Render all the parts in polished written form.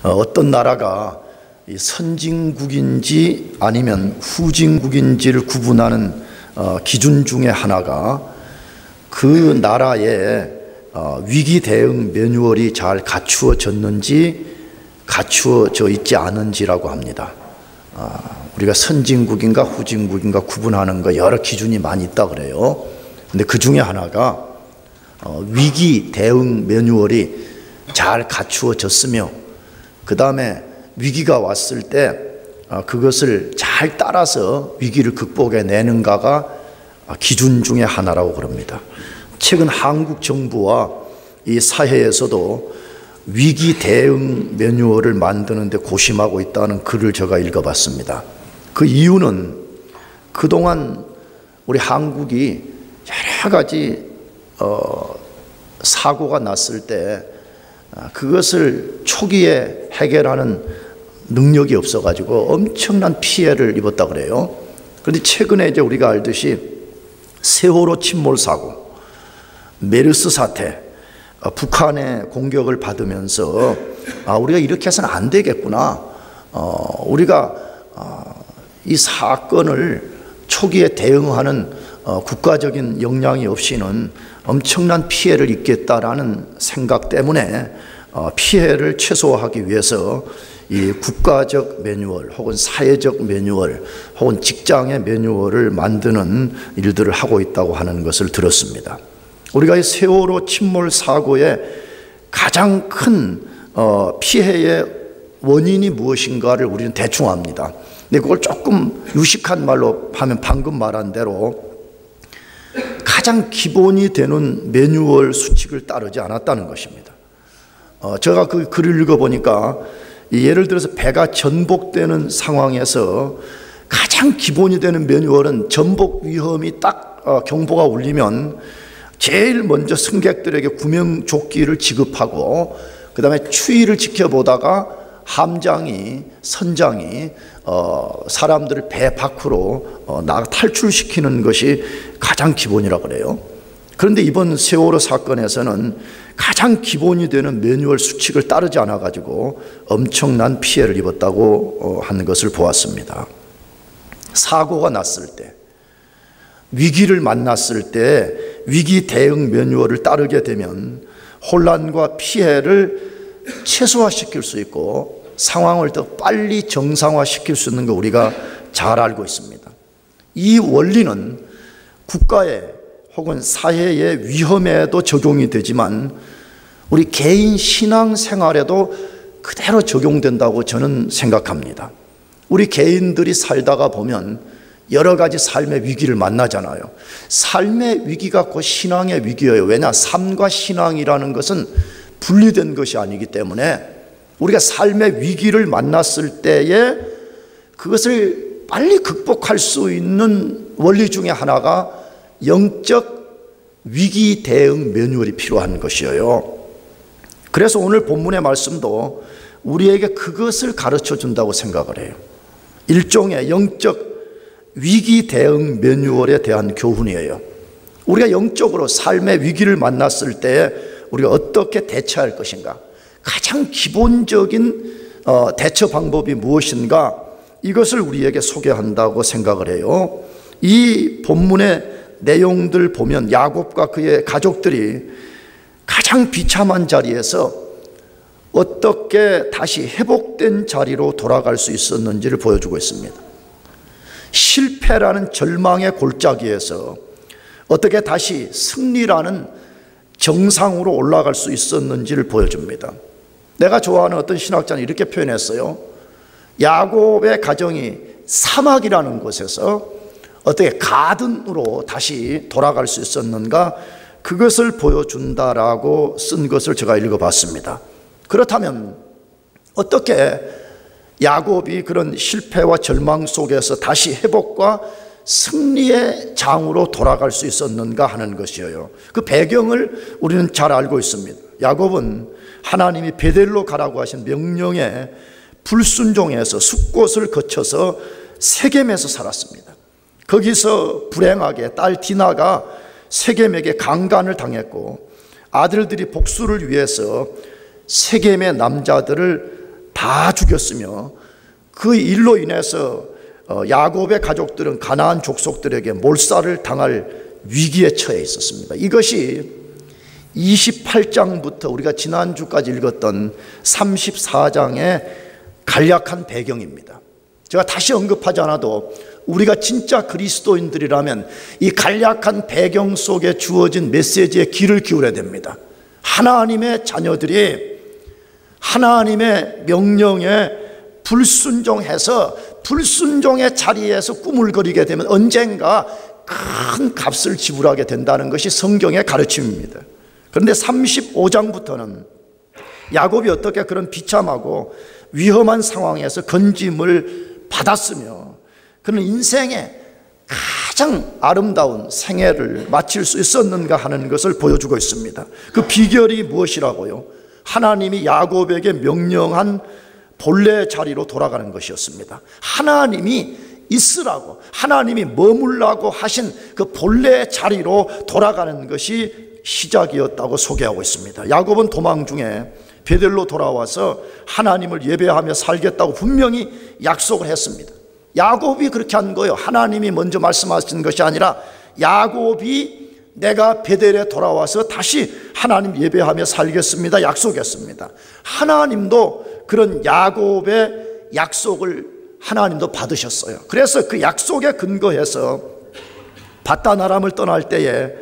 어떤 나라가 이 선진국인지 아니면 후진국인지를 구분하는 기준 중에 하나가 그 나라의 위기 대응 매뉴얼이 잘 갖추어졌는지 갖추어져 있지 않은지라고 합니다. 우리가 선진국인가 후진국인가 구분하는 거 여러 기준이 많이 있다 그래요. 근데 그 중에 하나가 위기 대응 매뉴얼이 잘 갖추어졌으며 그 다음에 위기가 왔을 때 그것을 잘 따라서 위기를 극복해 내는가가 기준 중에 하나라고 그럽니다. 최근 한국 정부와 이 사회에서도 위기 대응 매뉴얼을 만드는 데 고심하고 있다는 글을 제가 읽어봤습니다. 그 이유는 그동안 우리 한국이 여러 가지 사고가 났을 때 그것을 초기에 해결하는 능력이 없어가지고 엄청난 피해를 입었다 그래요. 그런데 최근에 이제 우리가 알듯이 세월호 침몰 사고, 메르스 사태, 북한의 공격을 받으면서 우리가 이렇게 해서는 안 되겠구나. 우리가 이 사건을 초기에 대응하는 국가적인 역량이 없이는 엄청난 피해를 입겠다라는 생각 때문에 피해를 최소화하기 위해서 이 국가적 매뉴얼 혹은 사회적 매뉴얼 혹은 직장의 매뉴얼을 만드는 일들을 하고 있다고 하는 것을 들었습니다. 우리가 이 세월호 침몰 사고의 가장 큰 피해의 원인이 무엇인가를 우리는 대충 압니다. 근데 그걸 조금 유식한 말로 하면 방금 말한 대로 가장 기본이 되는 매뉴얼 수칙을 따르지 않았다는 것입니다. 제가 그 글을 읽어보니까 예를 들어서 배가 전복되는 상황에서 가장 기본이 되는 매뉴얼은 전복 위험이 딱 경보가 울리면 제일 먼저 승객들에게 구명조끼를 지급하고 그 다음에 추위를 지켜보다가 함장이 선장이 사람들을 배 밖으로 탈출시키는 것이 가장 기본이라고 그래요. 그런데 이번 세월호 사건에서는 가장 기본이 되는 매뉴얼 수칙을 따르지 않아 가지고 엄청난 피해를 입었다고 하는 것을 보았습니다. 사고가 났을 때, 위기를 만났을 때 위기 대응 매뉴얼을 따르게 되면 혼란과 피해를 최소화시킬 수 있고 상황을 더 빨리 정상화시킬 수 있는 거 우리가 잘 알고 있습니다. 이 원리는 국가의 혹은 사회의 위험에도 적용이 되지만 우리 개인 신앙생활에도 그대로 적용된다고 저는 생각합니다. 우리 개인들이 살다가 보면 여러 가지 삶의 위기를 만나잖아요. 삶의 위기가 곧 신앙의 위기예요. 왜냐? 삶과 신앙이라는 것은 분리된 것이 아니기 때문에 우리가 삶의 위기를 만났을 때에 그것을 빨리 극복할 수 있는 원리 중에 하나가 영적 위기 대응 매뉴얼이 필요한 것이에요. 그래서 오늘 본문의 말씀도 우리에게 그것을 가르쳐 준다고 생각을 해요. 일종의 영적 위기 대응 매뉴얼에 대한 교훈이에요. 우리가 영적으로 삶의 위기를 만났을 때 우리가 어떻게 대처할 것인가, 가장 기본적인 대처 방법이 무엇인가, 이것을 우리에게 소개한다고 생각을 해요. 이 본문의 내용들 보면 야곱과 그의 가족들이 가장 비참한 자리에서 어떻게 다시 회복된 자리로 돌아갈 수 있었는지를 보여주고 있습니다. 실패라는 절망의 골짜기에서 어떻게 다시 승리라는 정상으로 올라갈 수 있었는지를 보여줍니다. 내가 좋아하는 어떤 신학자는 이렇게 표현했어요. 야곱의 가정이 사막이라는 곳에서 어떻게 가든으로 다시 돌아갈 수 있었는가, 그것을 보여준다라고 쓴 것을 제가 읽어봤습니다. 그렇다면 어떻게 야곱이 그런 실패와 절망 속에서 다시 회복과 승리의 장으로 돌아갈 수 있었는가 하는 것이에요. 그 배경을 우리는 잘 알고 있습니다. 야곱은 하나님이 베델로 가라고 하신 명령에 불순종해서 숫곳을 거쳐서 세겜에서 살았습니다. 거기서 불행하게 딸 디나가 세겜에게 강간을 당했고 아들들이 복수를 위해서 세겜의 남자들을 다 죽였으며 그 일로 인해서 야곱의 가족들은 가나안 족속들에게 몰살을 당할 위기에 처해 있었습니다. 이것이 28장부터 우리가 지난주까지 읽었던 34장의 간략한 배경입니다. 제가 다시 언급하지 않아도 우리가 진짜 그리스도인들이라면 이 간략한 배경 속에 주어진 메시지에 귀를 기울여야 됩니다. 하나님의 자녀들이 하나님의 명령에 불순종해서 불순종의 자리에서 꾸물거리게 되면 언젠가 큰 값을 지불하게 된다는 것이 성경의 가르침입니다. 그런데 35장부터는 야곱이 어떻게 그런 비참하고 위험한 상황에서 건짐을 받았으며 그는 인생의 가장 아름다운 생애를 마칠 수 있었는가 하는 것을 보여주고 있습니다. 그 비결이 무엇이라고요? 하나님이 야곱에게 명령한 본래의 자리로 돌아가는 것이었습니다. 하나님이 있으라고, 하나님이 머물라고 하신 그 본래의 자리로 돌아가는 것이 시작이었다고 소개하고 있습니다. 야곱은 도망 중에 베델로 돌아와서 하나님을 예배하며 살겠다고 분명히 약속을 했습니다. 야곱이 그렇게 한 거예요. 하나님이 먼저 말씀하신 것이 아니라 야곱이 내가 베델에 돌아와서 다시 하나님 예배하며 살겠습니다 약속했습니다. 하나님도 그런 야곱의 약속을 하나님도 받으셨어요. 그래서 그 약속에 근거해서 바단 아람을 떠날 때에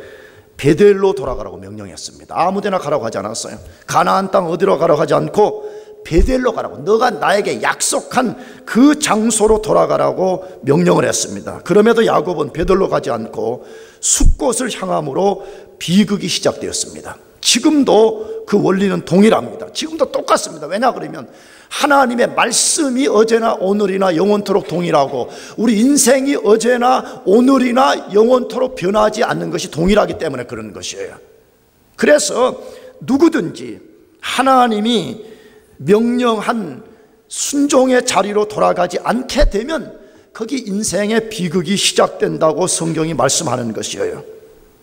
베델로 돌아가라고 명령했습니다. 아무데나 가라고 하지 않았어요. 가나안 땅 어디로 가라고 하지 않고 베델로 가라고, 너가 나에게 약속한 그 장소로 돌아가라고 명령을 했습니다. 그럼에도 야곱은 베델로 가지 않고 숫곳을 향함으로 비극이 시작되었습니다. 지금도 그 원리는 동일합니다. 지금도 똑같습니다. 왜냐 그러면 하나님의 말씀이 어제나 오늘이나 영원토록 동일하고 우리 인생이 어제나 오늘이나 영원토록 변하지 않는 것이 동일하기 때문에 그런 것이에요. 그래서 누구든지 하나님이 명령한 순종의 자리로 돌아가지 않게 되면 거기 인생의 비극이 시작된다고 성경이 말씀하는 것이에요.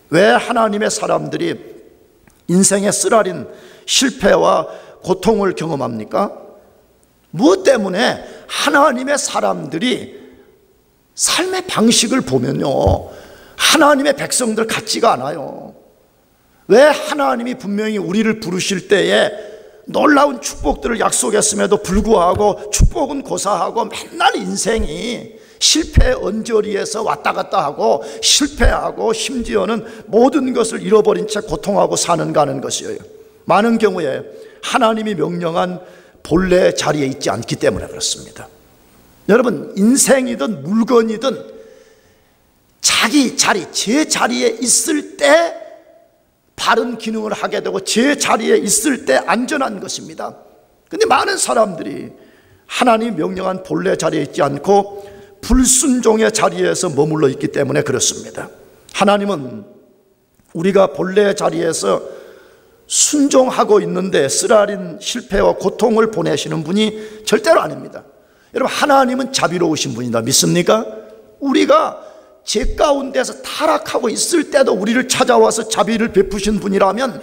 왜 하나님의 사람들이 인생의 쓰라린 실패와 고통을 경험합니까? 무엇 때문에? 하나님의 사람들이 삶의 방식을 보면요, 하나님의 백성들 같지가 않아요. 왜? 하나님이 분명히 우리를 부르실 때에 놀라운 축복들을 약속했음에도 불구하고 축복은 고사하고 맨날 인생이 실패의 언저리에서 왔다 갔다 하고 실패하고 심지어는 모든 것을 잃어버린 채 고통하고 사는가 하는 것이에요. 많은 경우에 하나님이 명령한 본래의 자리에 있지 않기 때문에 그렇습니다. 여러분, 인생이든 물건이든 자기 자리, 제 자리에 있을 때 바른 기능을 하게 되고 제 자리에 있을 때 안전한 것입니다. 그런데 많은 사람들이 하나님이 명령한 본래 자리에 있지 않고 불순종의 자리에서 머물러 있기 때문에 그렇습니다. 하나님은 우리가 본래 자리에서 순종하고 있는데 쓰라린 실패와 고통을 보내시는 분이 절대로 아닙니다. 여러분, 하나님은 자비로우신 분이다 믿습니까? 우리가 죄 가운데서 타락하고 있을 때도 우리를 찾아와서 자비를 베푸신 분이라면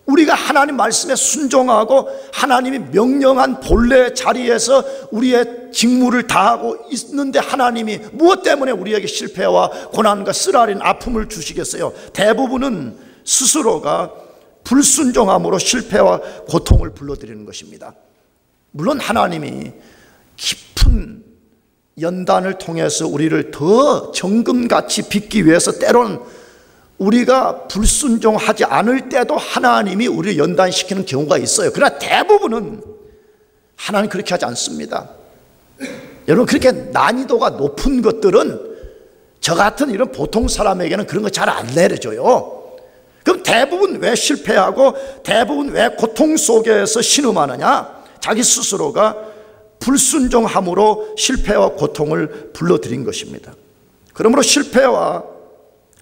우리가 하나님 말씀에 순종하고 하나님이 명령한 본래 자리에서 우리의 직무를 다하고 있는데 하나님이 무엇 때문에 우리에게 실패와 고난과 쓰라린 아픔을 주시겠어요? 대부분은 스스로가 불순종함으로 실패와 고통을 불러들이는 것입니다. 물론 하나님이 깊은 연단을 통해서 우리를 더 정금같이 빚기 위해서 때로는 우리가 불순종하지 않을 때도 하나님이 우리를 연단시키는 경우가 있어요. 그러나 대부분은 하나님 그렇게 하지 않습니다. 여러분, 그렇게 난이도가 높은 것들은 저 같은 이런 보통 사람에게는 그런 거 잘 안 내려줘요. 그럼 대부분 왜 실패하고 대부분 왜 고통 속에서 신음하느냐? 자기 스스로가 불순종함으로 실패와 고통을 불러들인 것입니다. 그러므로 실패와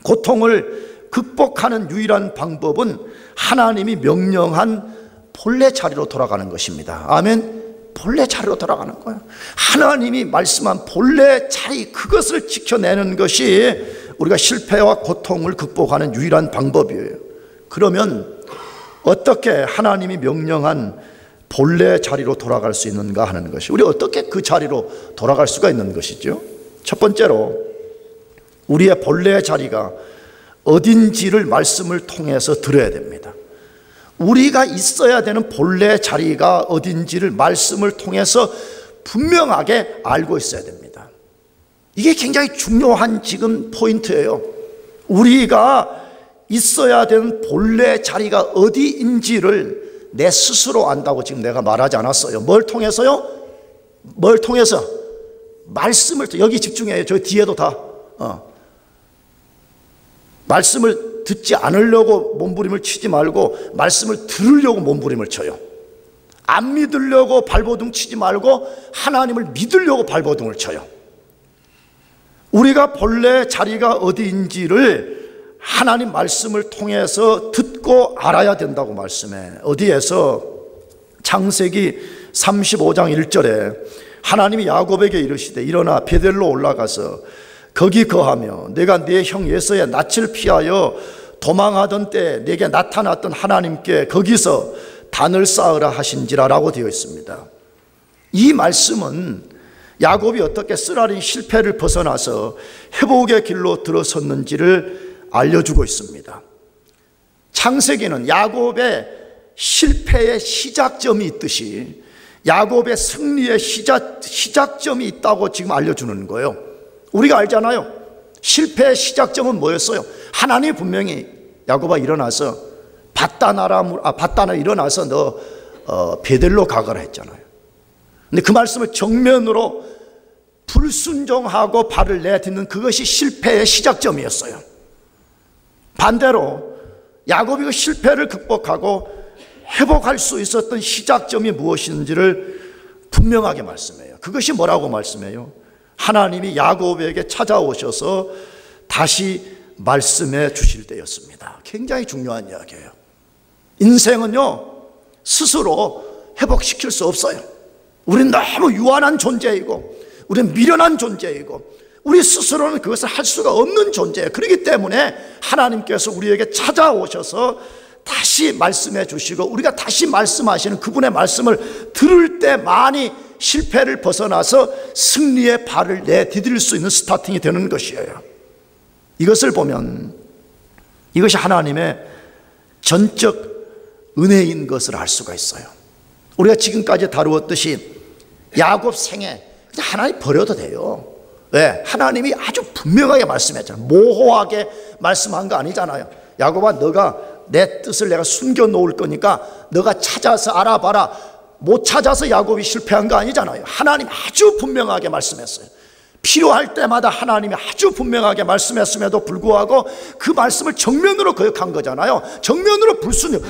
고통을 극복하는 유일한 방법은 하나님이 명령한 본래 자리로 돌아가는 것입니다. 아멘. 본래 자리로 돌아가는 거예요. 하나님이 말씀한 본래 자리, 그것을 지켜내는 것이 우리가 실패와 고통을 극복하는 유일한 방법이에요. 그러면 어떻게 하나님이 명령한 본래 자리로 돌아갈 수 있는가 하는 것이, 우리 어떻게 그 자리로 돌아갈 수가 있는 것이죠? 첫 번째로 우리의 본래 자리가 어딘지를 말씀을 통해서 들어야 됩니다. 우리가 있어야 되는 본래 자리가 어딘지를 말씀을 통해서 분명하게 알고 있어야 됩니다. 이게 굉장히 중요한 지금 포인트예요. 우리가 있어야 되는 본래 자리가 어디인지를 내 스스로 안다고 지금 내가 말하지 않았어요. 뭘 통해서요? 뭘 통해서? 말씀을, 여기 집중해요. 저 뒤에도 다. 말씀을 듣지 않으려고 몸부림을 치지 말고 말씀을 들으려고 몸부림을 쳐요. 안 믿으려고 발버둥 치지 말고 하나님을 믿으려고 발버둥을 쳐요. 우리가 본래 자리가 어디인지를 하나님 말씀을 통해서 듣고 알아야 된다고 말씀해. 어디에서? 창세기 35장 1절에 하나님이 야곱에게 이르시되 일어나 베델로 올라가서 거기 거하며 내가 네 형 에서의 낯을 피하여 도망하던 때 내게 나타났던 하나님께 거기서 단을 쌓으라 하신지라 라고 되어 있습니다. 이 말씀은 야곱이 어떻게 쓰라린 실패를 벗어나서 회복의 길로 들어섰는지를 알려주고 있습니다. 창세기는 야곱의 실패의 시작점이 있듯이 야곱의 승리의 시작점이 있다고 지금 알려주는 거예요. 우리가 알잖아요. 실패의 시작점은 뭐였어요? 하나님이 분명히 야곱아 일어나서 밧단아 일어나서 너 베델로 가거라 했잖아요. 근데 그 말씀을 정면으로 불순종하고 발을 내딛는 그것이 실패의 시작점이었어요. 반대로 야곱이 그 실패를 극복하고 회복할 수 있었던 시작점이 무엇인지를 분명하게 말씀해요. 그것이 뭐라고 말씀해요? 하나님이 야곱에게 찾아오셔서 다시 말씀해 주실 때였습니다. 굉장히 중요한 이야기예요. 인생은요 스스로 회복시킬 수 없어요. 우리는 너무 유한한 존재이고 우리는 미련한 존재이고 우리 스스로는 그것을 할 수가 없는 존재예요. 그렇기 때문에 하나님께서 우리에게 찾아오셔서 다시 말씀해 주시고 우리가 다시 말씀하시는 그분의 말씀을 들을 때만이 실패를 벗어나서 승리의 발을 내디딜 수 있는 스타팅이 되는 것이에요. 이것을 보면 이것이 하나님의 전적 은혜인 것을 알 수가 있어요. 우리가 지금까지 다루었듯이 야곱 생애 그냥 하나님 버려도 돼요. 왜? 하나님이 아주 분명하게 말씀했잖아요. 모호하게 말씀한 거 아니잖아요. 야곱아 너가 내 뜻을 내가 숨겨 놓을 거니까 너가 찾아서 알아봐라. 못 찾아서 야곱이 실패한 거 아니잖아요. 하나님 아주 분명하게 말씀했어요. 필요할 때마다 하나님이 아주 분명하게 말씀했음에도 불구하고 그 말씀을 정면으로 거역한 거잖아요. 정면으로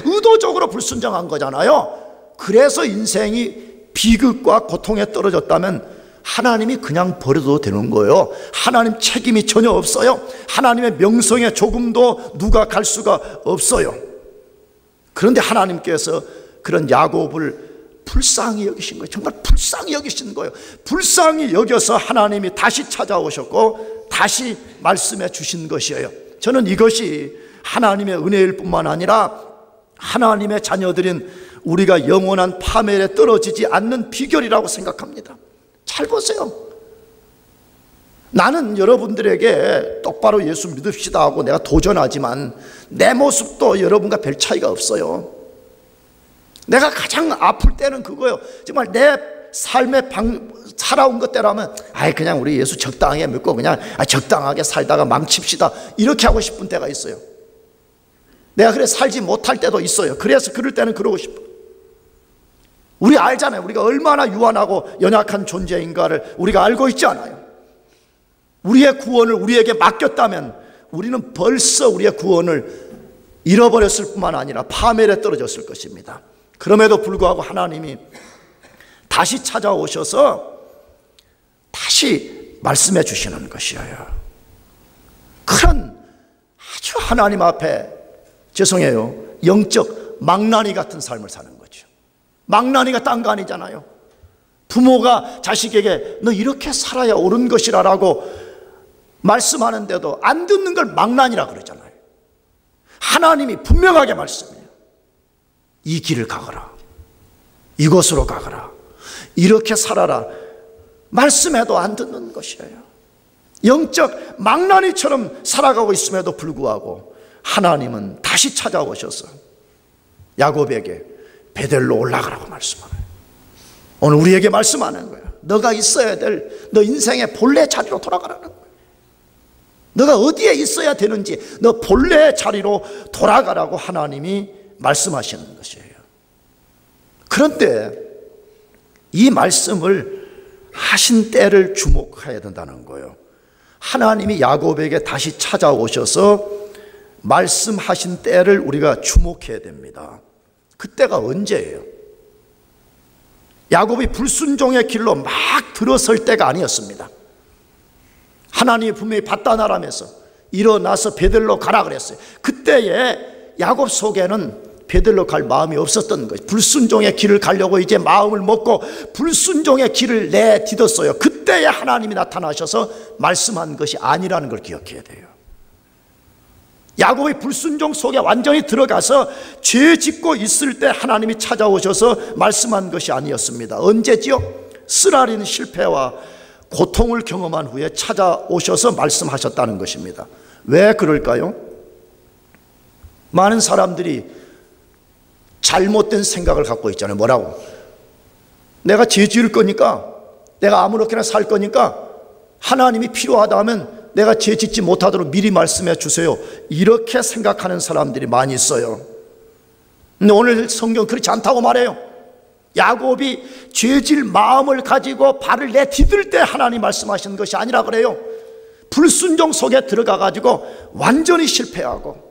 의도적으로 불순종한 거잖아요. 그래서 인생이 비극과 고통에 떨어졌다면 하나님이 그냥 버려도 되는 거예요. 하나님 책임이 전혀 없어요. 하나님의 명성에 조금도 누가 갈 수가 없어요. 그런데 하나님께서 그런 야곱을 불쌍히 여기신 거예요. 정말 불쌍히 여기신 거예요. 불쌍히 여겨서 하나님이 다시 찾아오셨고 다시 말씀해 주신 것이에요. 저는 이것이 하나님의 은혜일 뿐만 아니라 하나님의 자녀들인 우리가 영원한 파멸에 떨어지지 않는 비결이라고 생각합니다. 잘 보세요. 나는 여러분들에게 똑바로 예수 믿읍시다 하고 내가 도전하지만 내 모습도 여러분과 별 차이가 없어요. 내가 가장 아플 때는 그거예요. 정말 내 삶에 살아온 것대로라면 그냥 우리 예수 적당하게 믿고 그냥 적당하게 살다가 망칩시다 이렇게 하고 싶은 때가 있어요. 내가 그래 살지 못할 때도 있어요. 그래서 그럴 때는 그러고 싶어요. 우리 알잖아요. 우리가 얼마나 유한하고 연약한 존재인가를 우리가 알고 있지 않아요. 우리의 구원을 우리에게 맡겼다면 우리는 벌써 우리의 구원을 잃어버렸을 뿐만 아니라 파멸에 떨어졌을 것입니다. 그럼에도 불구하고 하나님이 다시 찾아오셔서 다시 말씀해 주시는 것이에요. 그런 아주 하나님 앞에 죄송해요. 영적 망나니 같은 삶을 사는 거죠. 망나니가 딴 거 아니잖아요. 부모가 자식에게 너 이렇게 살아야 옳은 것이라 라고 말씀하는데도 안 듣는 걸 망나니라 그러잖아요. 하나님이 분명하게 말씀해요. 이 길을 가거라. 이곳으로 가거라, 이렇게 살아라 말씀해도 안 듣는 것이에요. 영적 망나니처럼 살아가고 있음에도 불구하고 하나님은 다시 찾아오셔서 야곱에게 베델로 올라가라고 말씀하네요. 오늘 우리에게 말씀하는 거예요. 너가 있어야 될 너 인생의 본래 자리로 돌아가라는 거예요. 너가 어디에 있어야 되는지 너 본래 자리로 돌아가라고 하나님이 말씀하시는 것이에요. 그런데 이 말씀을 하신 때를 주목해야 된다는 거예요. 하나님이 야곱에게 다시 찾아오셔서 말씀하신 때를 우리가 주목해야 됩니다. 그때가 언제예요? 야곱이 불순종의 길로 막 들어설 때가 아니었습니다. 하나님이 분명히 바다나라면서 일어나서 베델로 가라 그랬어요. 그때에 야곱 속에는 베델로 갈 마음이 없었던 거예요. 불순종의 길을 가려고 이제 마음을 먹고 불순종의 길을 내딛었어요. 그때에 하나님이 나타나셔서 말씀한 것이 아니라는 걸 기억해야 돼요. 야곱이 불순종 속에 완전히 들어가서 죄 짓고 있을 때 하나님이 찾아오셔서 말씀한 것이 아니었습니다. 언제지요? 쓰라린 실패와 고통을 경험한 후에 찾아오셔서 말씀하셨다는 것입니다. 왜 그럴까요? 많은 사람들이 잘못된 생각을 갖고 있잖아요. 뭐라고? 내가 죄 지을 거니까, 내가 아무렇게나 살 거니까 하나님이 필요하다 하면 내가 죄 짓지 못하도록 미리 말씀해 주세요. 이렇게 생각하는 사람들이 많이 있어요. 근데 오늘 성경 그렇지 않다고 말해요. 야곱이 죄질 마음을 가지고 발을 내디딜 때 하나님 말씀하시는 것이 아니라 그래요. 불순종 속에 들어가 가지고 완전히 실패하고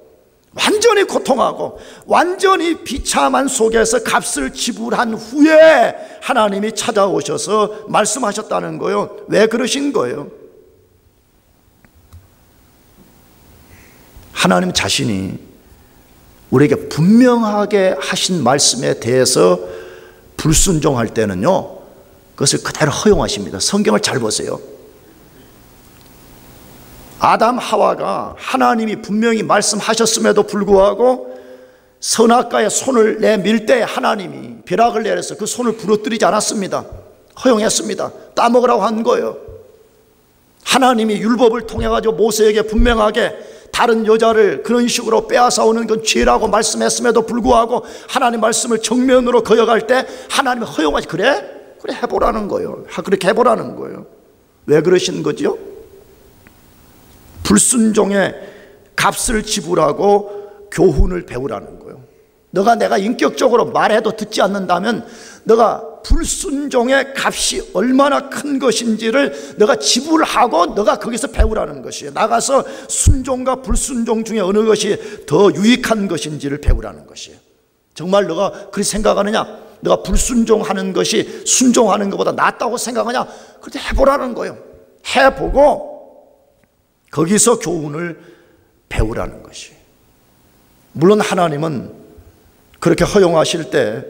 완전히 고통하고 완전히 비참한 속에서 값을 지불한 후에 하나님이 찾아오셔서 말씀하셨다는 거예요. 왜 그러신 거예요? 하나님 자신이 우리에게 분명하게 하신 말씀에 대해서 불순종할 때는요, 그것을 그대로 허용하십니다. 성경을 잘 보세요. 아담 하와가 하나님이 분명히 말씀하셨음에도 불구하고 선악과에 손을 내밀 때 하나님이 벼락을 내려서 그 손을 부러뜨리지 않았습니다. 허용했습니다. 따먹으라고 한 거예요. 하나님이 율법을 통해 가지고 모세에게 분명하게 다른 여자를 그런 식으로 빼앗아오는 건 죄라고 말씀했음에도 불구하고 하나님 말씀을 정면으로 거역할 때 하나님이 허용하지. 그래 해보라는 거예요. 그렇게 해보라는 거예요. 왜 그러신 거죠? 불순종의 값을 지불하고 교훈을 배우라는 거예요. 너가 내가 인격적으로 말해도 듣지 않는다면 너가 불순종의 값이 얼마나 큰 것인지를 너가 지불하고 너가 거기서 배우라는 것이에요. 나가서 순종과 불순종 중에 어느 것이 더 유익한 것인지를 배우라는 것이에요. 정말 너가 그렇게 생각하느냐? 너가 불순종하는 것이 순종하는 것보다 낫다고 생각하냐? 그렇게 해보라는 거예요. 해보고 거기서 교훈을 배우라는 것이에요. 물론 하나님은 그렇게 허용하실 때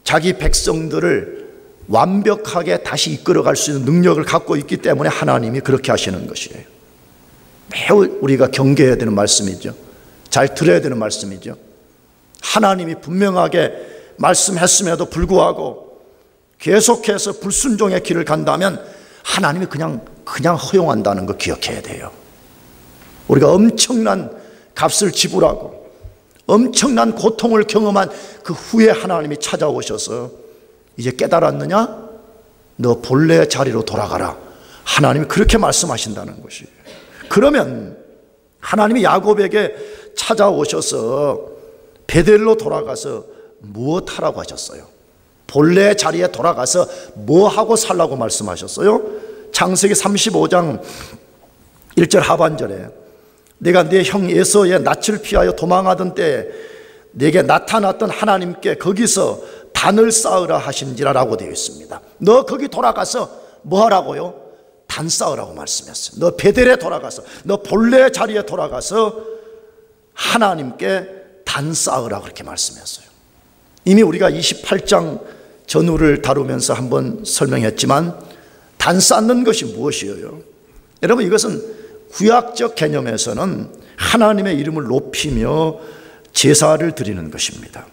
자기 백성들을 완벽하게 다시 이끌어갈 수 있는 능력을 갖고 있기 때문에 하나님이 그렇게 하시는 것이에요. 매우 우리가 경계해야 되는 말씀이죠. 잘 들어야 되는 말씀이죠. 하나님이 분명하게 말씀했음에도 불구하고 계속해서 불순종의 길을 간다면 하나님이 그냥 허용한다는 거 기억해야 돼요. 우리가 엄청난 값을 지불하고 엄청난 고통을 경험한 그 후에 하나님이 찾아오셔서 이제 깨달았느냐? 너 본래 자리로 돌아가라. 하나님이 그렇게 말씀하신다는 것이에요. 그러면 하나님이 야곱에게 찾아오셔서 베델로 돌아가서 무엇하라고 하셨어요? 본래 자리에 돌아가서 뭐하고 살라고 말씀하셨어요? 창세기 35장 1절 하반절에 내가 네 형 에서의 낯을 피하여 도망하던 때에 내게 나타났던 하나님께 거기서 단을 쌓으라 하신지라라고 되어 있습니다. 너 거기 돌아가서 뭐 하라고요? 단 쌓으라고 말씀했어요. 너 베델에 돌아가서 너 본래 자리에 돌아가서 하나님께 단 쌓으라 그렇게 말씀했어요. 이미 우리가 28장 전후를 다루면서 한번 설명했지만 단 쌓는 것이 무엇이에요? 여러분, 이것은 구약적 개념에서는 하나님의 이름을 높이며 제사를 드리는 것입니다.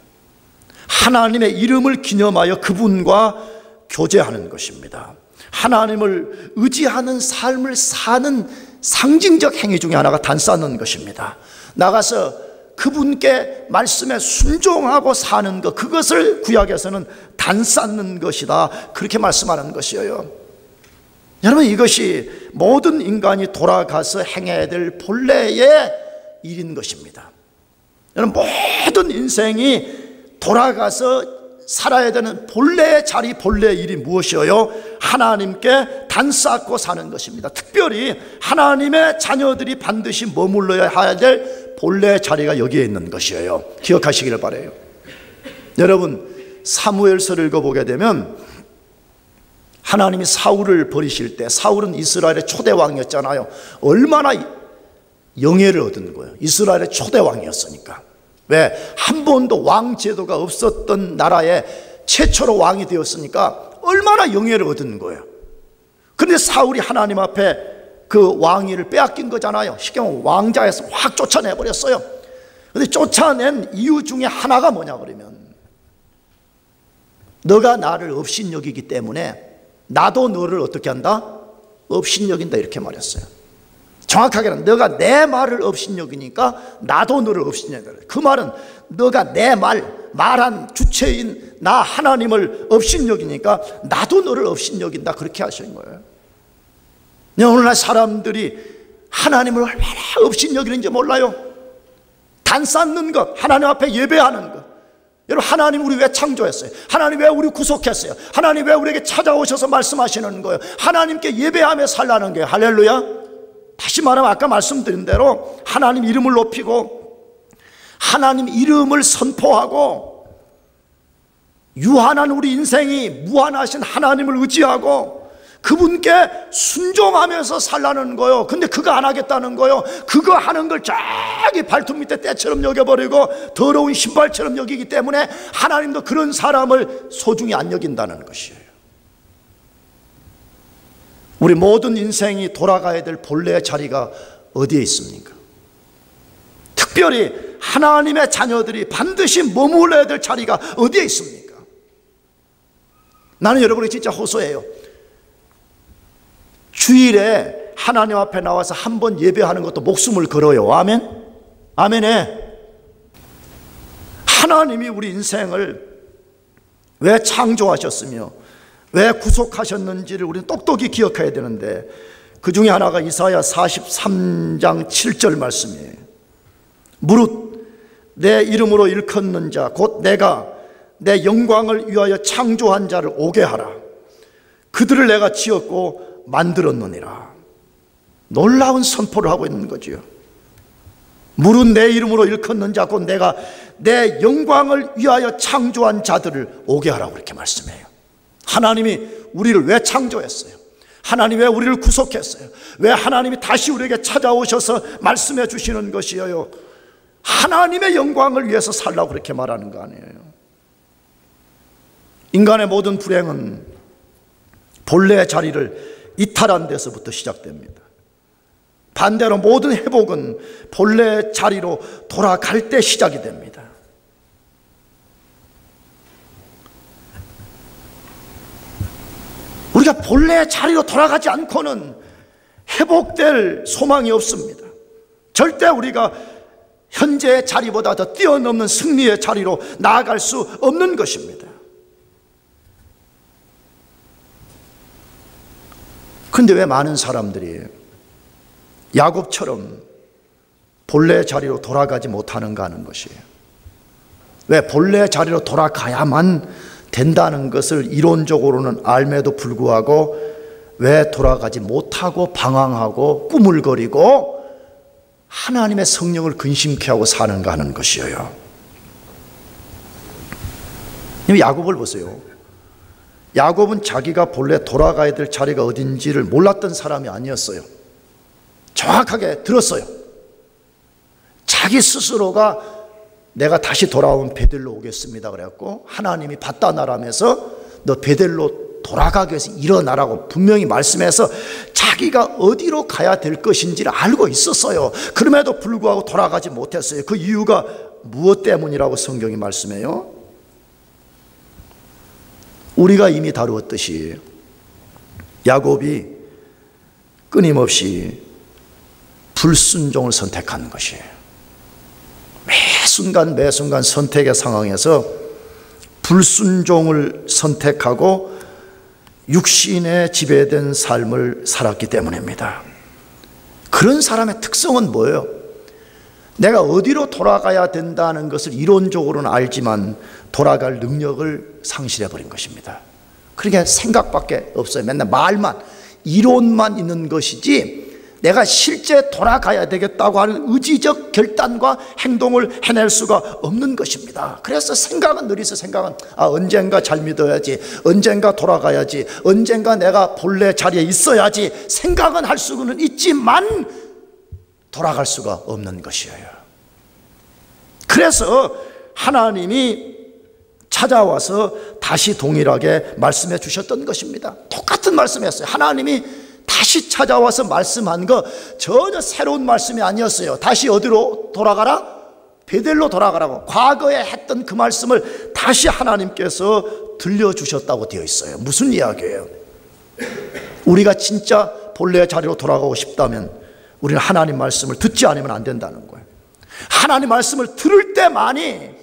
하나님의 이름을 기념하여 그분과 교제하는 것입니다. 하나님을 의지하는 삶을 사는 상징적 행위 중에 하나가 단 쌓는 것입니다. 나가서 그분께 말씀에 순종하고 사는 것, 그것을 구약에서는 단 쌓는 것이다, 그렇게 말씀하는 것이에요. 여러분, 이것이 모든 인간이 돌아가서 행해야 될 본래의 일인 것입니다. 여러분, 모든 인생이 돌아가서 살아야 되는 본래의 자리, 본래의 일이 무엇이에요? 하나님께 단 쌓고 사는 것입니다. 특별히 하나님의 자녀들이 반드시 머물러야 될 본래의 자리가 여기에 있는 것이에요. 기억하시기를 바라요. 여러분, 사무엘서를 읽어보게 되면 하나님이 사울을 버리실 때, 사울은 이스라엘의 초대 왕이었잖아요. 얼마나 영예를 얻은 거예요. 이스라엘의 초대 왕이었으니까. 왜? 한 번도 왕 제도가 없었던 나라에 최초로 왕이 되었으니까 얼마나 영예를 얻은 거예요. 그런데 사울이 하나님 앞에 그 왕위를 빼앗긴 거잖아요. 쉽게 말하면 왕자에서 확 쫓아내버렸어요. 그런데 쫓아낸 이유 중에 하나가 뭐냐 그러면, 너가 나를 업신여기기 때문에 나도 너를 어떻게 한다? 업신여긴다, 이렇게 말했어요. 정확하게는 너가 내 말을 업신여기니까 나도 너를 업신여긴다. 그 말은 너가 내 말한 주체인 나 하나님을 업신여기니까 나도 너를 업신여긴다, 그렇게 하신 거예요. 오늘날 사람들이 하나님을 얼마나 업신여기는지 몰라요. 단 쌓는 것, 하나님 앞에 예배하는 것. 여러분, 하나님 우리 왜 창조했어요? 하나님 왜 우리 구속했어요? 하나님 왜 우리에게 찾아오셔서 말씀하시는 거예요? 하나님께 예배하며 살라는 거예요. 할렐루야. 다시 말하면 아까 말씀드린 대로 하나님 이름을 높이고 하나님 이름을 선포하고 유한한 우리 인생이 무한하신 하나님을 의지하고 그분께 순종하면서 살라는 거예요. 근데 그거 안 하겠다는 거예요. 그거 하는 걸 저기 발톱 밑에 때처럼 여겨버리고 더러운 신발처럼 여기기 때문에 하나님도 그런 사람을 소중히 안 여긴다는 것이에요. 우리 모든 인생이 돌아가야 될 본래의 자리가 어디에 있습니까? 특별히 하나님의 자녀들이 반드시 머물러야 될 자리가 어디에 있습니까? 나는 여러분이 진짜 호소해요. 주일에 하나님 앞에 나와서 한 번 예배하는 것도 목숨을 걸어요. 아멘? 아멘에. 하나님이 우리 인생을 왜 창조하셨으며 왜 구속하셨는지를 우리는 똑똑히 기억해야 되는데, 그 중에 하나가 이사야 43장 7절 말씀이에요. 무릇 내 이름으로 일컫는 자 곧 내가 내 영광을 위하여 창조한 자를 오게 하라. 그들을 내가 지었고 만들었느니라. 놀라운 선포를 하고 있는 거지요. 무릇 내 이름으로 일컫는 자 곧 내가 내 영광을 위하여 창조한 자들을 오게 하라고 그렇게 말씀해요. 하나님이 우리를 왜 창조했어요? 하나님이 왜 우리를 구속했어요? 왜 하나님이 다시 우리에게 찾아오셔서 말씀해 주시는 것이에요? 하나님의 영광을 위해서 살라고 그렇게 말하는 거 아니에요. 인간의 모든 불행은 본래의 자리를 이탈한 데서부터 시작됩니다. 반대로 모든 회복은 본래의 자리로 돌아갈 때 시작이 됩니다. 우리가 본래의 자리로 돌아가지 않고는 회복될 소망이 없습니다. 절대 우리가 현재의 자리보다 더 뛰어넘는 승리의 자리로 나아갈 수 없는 것입니다. 그런데 왜 많은 사람들이 야곱처럼 본래의 자리로 돌아가지 못하는가 하는 것이에요. 왜 본래의 자리로 돌아가야만 된다는 것을 이론적으로는 알매도 불구하고 왜 돌아가지 못하고 방황하고 꾸물거리고 하나님의 성령을 근심케 하고 사는가 하는 것이에요. 야곱을 보세요. 야곱은 자기가 본래 돌아가야 될 자리가 어딘지를 몰랐던 사람이 아니었어요. 정확하게 들었어요. 자기 스스로가 내가 다시 돌아오면 베델로 오겠습니다 그래갖고 하나님이 바다나라면서 너 베델로 돌아가기 위해서 일어나라고 분명히 말씀해서 자기가 어디로 가야 될 것인지를 알고 있었어요. 그럼에도 불구하고 돌아가지 못했어요. 그 이유가 무엇 때문이라고 성경이 말씀해요? 우리가 이미 다루었듯이 야곱이 끊임없이 불순종을 선택하는 것이에요. 매 순간 선택의 상황에서 불순종을 선택하고 육신에 지배된 삶을 살았기 때문입니다. 그런 사람의 특성은 뭐예요? 내가 어디로 돌아가야 된다는 것을 이론적으로는 알지만 돌아갈 능력을 상실해버린 것입니다. 그러니까 생각밖에 없어요. 맨날 말만, 이론만 있는 것이지 내가 실제 돌아가야 되겠다고 하는 의지적 결단과 행동을 해낼 수가 없는 것입니다. 그래서 생각은 늘 있어. 생각은 언젠가 잘 믿어야지, 언젠가 돌아가야지, 언젠가 내가 본래 자리에 있어야지 생각은 할 수는 있지만 돌아갈 수가 없는 것이에요. 그래서 하나님이 찾아와서 다시 동일하게 말씀해 주셨던 것입니다. 똑같은 말씀이었어요. 하나님이 다시 찾아와서 말씀한 거 전혀 새로운 말씀이 아니었어요. 다시 어디로 돌아가라? 베델로 돌아가라고. 과거에 했던 그 말씀을 다시 하나님께서 들려주셨다고 되어 있어요. 무슨 이야기예요? 우리가 진짜 본래의 자리로 돌아가고 싶다면 우리는 하나님 말씀을 듣지 않으면 안 된다는 거예요. 하나님 말씀을 들을 때만이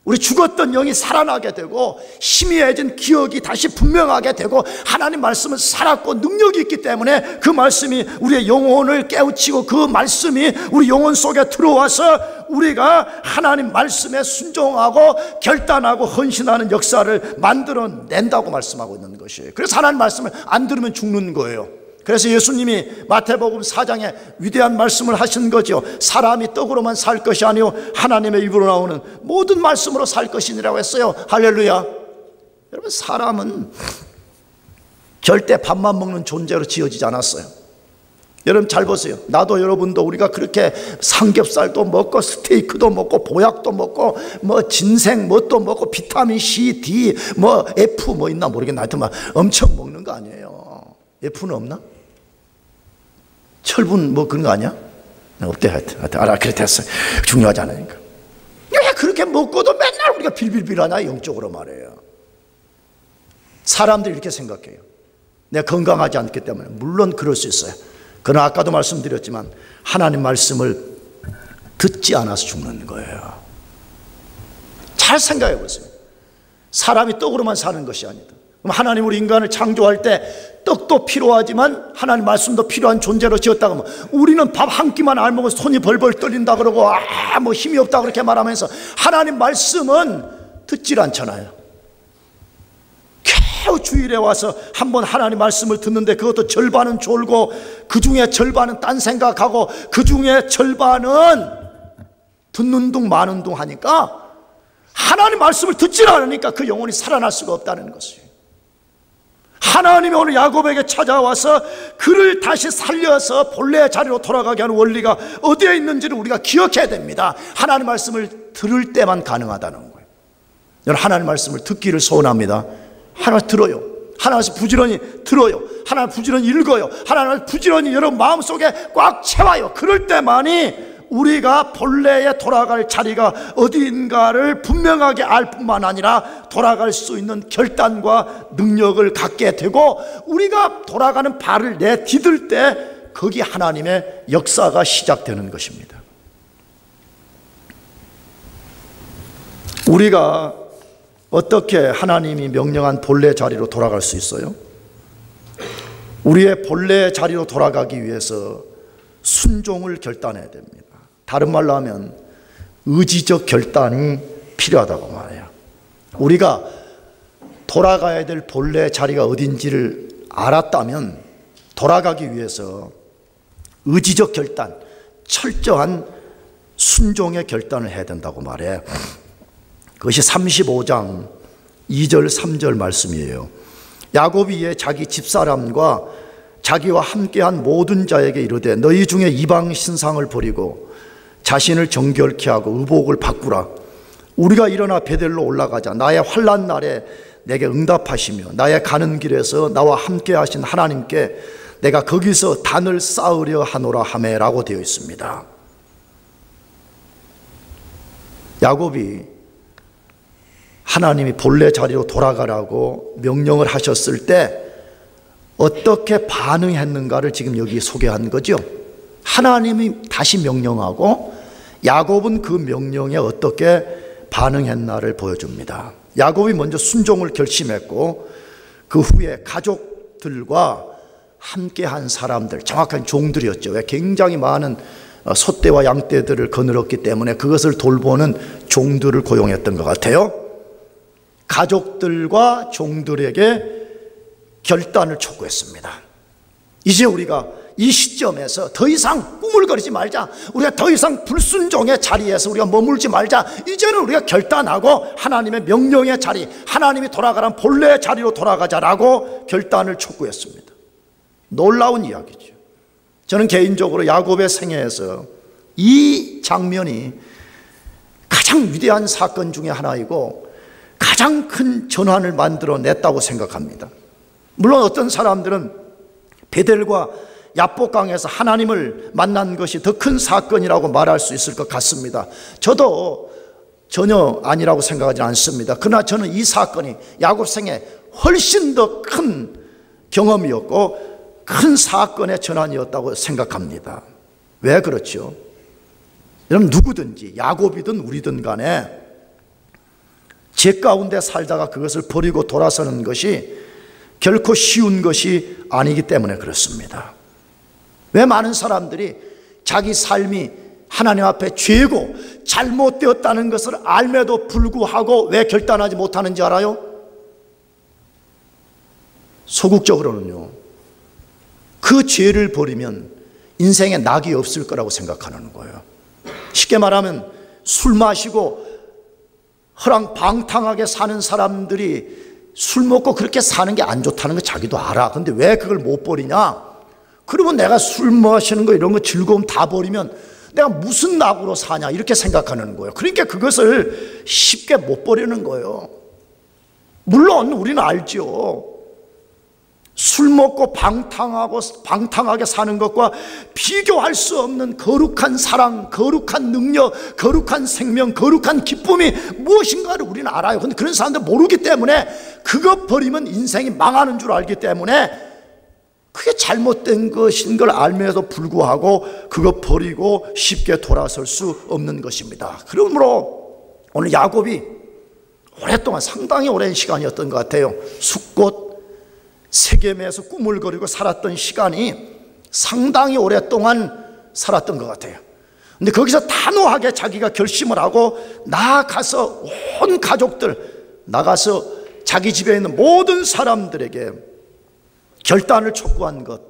우리 죽었던 영이 살아나게 되고 희미해진 기억이 다시 분명하게 되고 하나님 말씀은 살았고 능력이 있기 때문에 그 말씀이 우리의 영혼을 깨우치고 그 말씀이 우리 영혼 속에 들어와서 우리가 하나님 말씀에 순종하고 결단하고 헌신하는 역사를 만들어낸다고 말씀하고 있는 것이에요. 그래서 하나님 말씀을 안 들으면 죽는 거예요. 그래서 예수님이 마태복음 4장에 위대한 말씀을 하신 거죠. 사람이 떡으로만 살 것이 아니요 하나님의 입으로 나오는 모든 말씀으로 살 것이니라고 했어요. 할렐루야. 여러분, 사람은 절대 밥만 먹는 존재로 지어지지 않았어요. 여러분 잘 보세요. 나도 여러분도 우리가 그렇게 삼겹살도 먹고 스테이크도 먹고 보약도 먹고 뭐 진생 뭣도 먹고 비타민 C, D 뭐 F 뭐 있나 모르겠나 하여튼 막 엄청 먹는 거 아니에요. F는 없나? 철분 뭐 그런 거 아니야? 없대. 하여튼 그래 됐어요. 중요하지 않으니까. 왜 그렇게 먹고도 맨날 우리가 빌빌빌하나? 영적으로 말해요. 사람들이 이렇게 생각해요. 내가 건강하지 않기 때문에. 물론 그럴 수 있어요. 그러나 아까도 말씀드렸지만 하나님 말씀을 듣지 않아서 죽는 거예요. 잘 생각해 보세요. 사람이 떡으로만 사는 것이 아니다. 그럼 하나님 우리 인간을 창조할 때 떡도 필요하지만 하나님 말씀도 필요한 존재로 지었다고 하면 우리는 밥 한 끼만 알먹으면 손이 벌벌 떨린다 그러고 뭐 힘이 없다 그렇게 말하면서 하나님 말씀은 듣질 않잖아요. 겨우 주일에 와서 한번 하나님 말씀을 듣는데 그것도 절반은 졸고 그 중에 절반은 딴 생각하고 그 중에 절반은 듣는 둥 마는 둥 하니까 하나님 말씀을 듣질 않으니까 그 영혼이 살아날 수가 없다는 것이에요. 하나님이 오늘 야곱에게 찾아와서 그를 다시 살려서 본래의 자리로 돌아가게 하는 원리가 어디에 있는지를 우리가 기억해야 됩니다. 하나님 말씀을 들을 때만 가능하다는 거예요. 여러분, 하나님 말씀을 듣기를 소원합니다. 하나님 들어요. 하나님 부지런히 들어요. 하나님 부지런히 읽어요. 하나님 부지런히 여러분 마음속에 꽉 채워요. 그럴 때만이 우리가 본래에 돌아갈 자리가 어디인가를 분명하게 알 뿐만 아니라 돌아갈 수 있는 결단과 능력을 갖게 되고 우리가 돌아가는 발을 내디딜 때 거기 하나님의 역사가 시작되는 것입니다. 우리가 어떻게 하나님이 명령한 본래 자리로 돌아갈 수 있어요? 우리의 본래 자리로 돌아가기 위해서 순종을 결단해야 됩니다. 다른 말로 하면 의지적 결단이 필요하다고 말해요. 우리가 돌아가야 될 본래 자리가 어딘지를 알았다면 돌아가기 위해서 의지적 결단, 철저한 순종의 결단을 해야 된다고 말해요. 그것이 35장 2절 3절 말씀이에요. 야곱이 이에 자기 집사람과 자기와 함께한 모든 자에게 이르되 너희 중에 이방 신상을 버리고 자신을 정결케 하고 의복을 바꾸라. 우리가 일어나 베델로 올라가자. 나의 환난 날에 내게 응답하시며 나의 가는 길에서 나와 함께 하신 하나님께 내가 거기서 단을 쌓으려 하노라 하매라고 되어 있습니다. 야곱이 하나님이 본래 자리로 돌아가라고 명령을 하셨을 때 어떻게 반응했는가를 지금 여기 소개한 거죠. 하나님이 다시 명령하고 야곱은 그 명령에 어떻게 반응했나를 보여줍니다. 야곱이 먼저 순종을 결심했고 그 후에 가족들과 함께한 사람들, 정확한 종들이었죠. 굉장히 많은 소떼와 양떼들을 거느렸기 때문에 그것을 돌보는 종들을 고용했던 것 같아요. 가족들과 종들에게 결단을 촉구했습니다. 이제 우리가 이 시점에서 더 이상 꾸물거리지 말자. 우리가 더 이상 불순종의 자리에서 우리가 머물지 말자. 이제는 우리가 결단하고 하나님의 명령의 자리, 하나님이 돌아가란 본래의 자리로 돌아가자라고 결단을 촉구했습니다. 놀라운 이야기죠. 저는 개인적으로 야곱의 생애에서 이 장면이 가장 위대한 사건 중에 하나이고 가장 큰 전환을 만들어냈다고 생각합니다. 물론 어떤 사람들은 베델과 야복강에서 하나님을 만난 것이 더 큰 사건이라고 말할 수 있을 것 같습니다. 저도 전혀 아니라고 생각하지 않습니다. 그러나 저는 이 사건이 야곱 생에 훨씬 더 큰 경험이었고 큰 사건의 전환이었다고 생각합니다. 왜 그렇죠? 여러분, 누구든지 야곱이든 우리든 간에 죄 가운데 살다가 그것을 버리고 돌아서는 것이 결코 쉬운 것이 아니기 때문에 그렇습니다. 왜 많은 사람들이 자기 삶이 하나님 앞에 죄고 잘못되었다는 것을 알매도 불구하고 왜 결단하지 못하는지 알아요? 소극적으로는요, 그 죄를 버리면 인생에 낙이 없을 거라고 생각하는 거예요. 쉽게 말하면 술 마시고 허랑방탕하게 사는 사람들이 술 먹고 그렇게 사는 게 안 좋다는 거 자기도 알아. 근데 왜 그걸 못 버리냐? 그러면 내가 술 마시는 거 이런 거 즐거움 다 버리면 내가 무슨 낙으로 사냐 이렇게 생각하는 거예요. 그러니까 그것을 쉽게 못 버리는 거예요. 물론 우리는 알죠. 술 먹고 방탕하게 사는 것과 비교할 수 없는 거룩한 사랑, 거룩한 능력, 거룩한 생명, 거룩한 기쁨이 무엇인가를 우리는 알아요. 근데 그런 사람들 모르기 때문에 그거 버리면 인생이 망하는 줄 알기 때문에 그게 잘못된 것인 걸 알면서도 불구하고 그거 버리고 쉽게 돌아설 수 없는 것입니다. 그러므로 오늘 야곱이 오랫동안 상당히 오랜 시간이었던 것 같아요. 숫곳 세겜에서 꿈을 거리고 살았던 시간이 상당히 오랫동안 살았던 것 같아요. 근데 거기서 단호하게 자기가 결심을 하고 나아가서 온 가족들, 나가서 자기 집에 있는 모든 사람들에게 결단을 촉구한 것,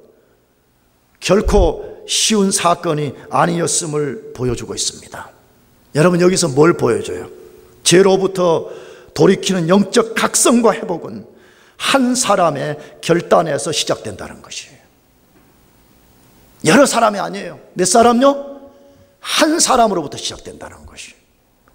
결코 쉬운 사건이 아니었음을 보여주고 있습니다. 여러분, 여기서 뭘 보여줘요? 죄로부터 돌이키는 영적 각성과 회복은 한 사람의 결단에서 시작된다는 것이에요. 여러 사람이 아니에요. 몇 사람요? 한 사람으로부터 시작된다는 것이에요.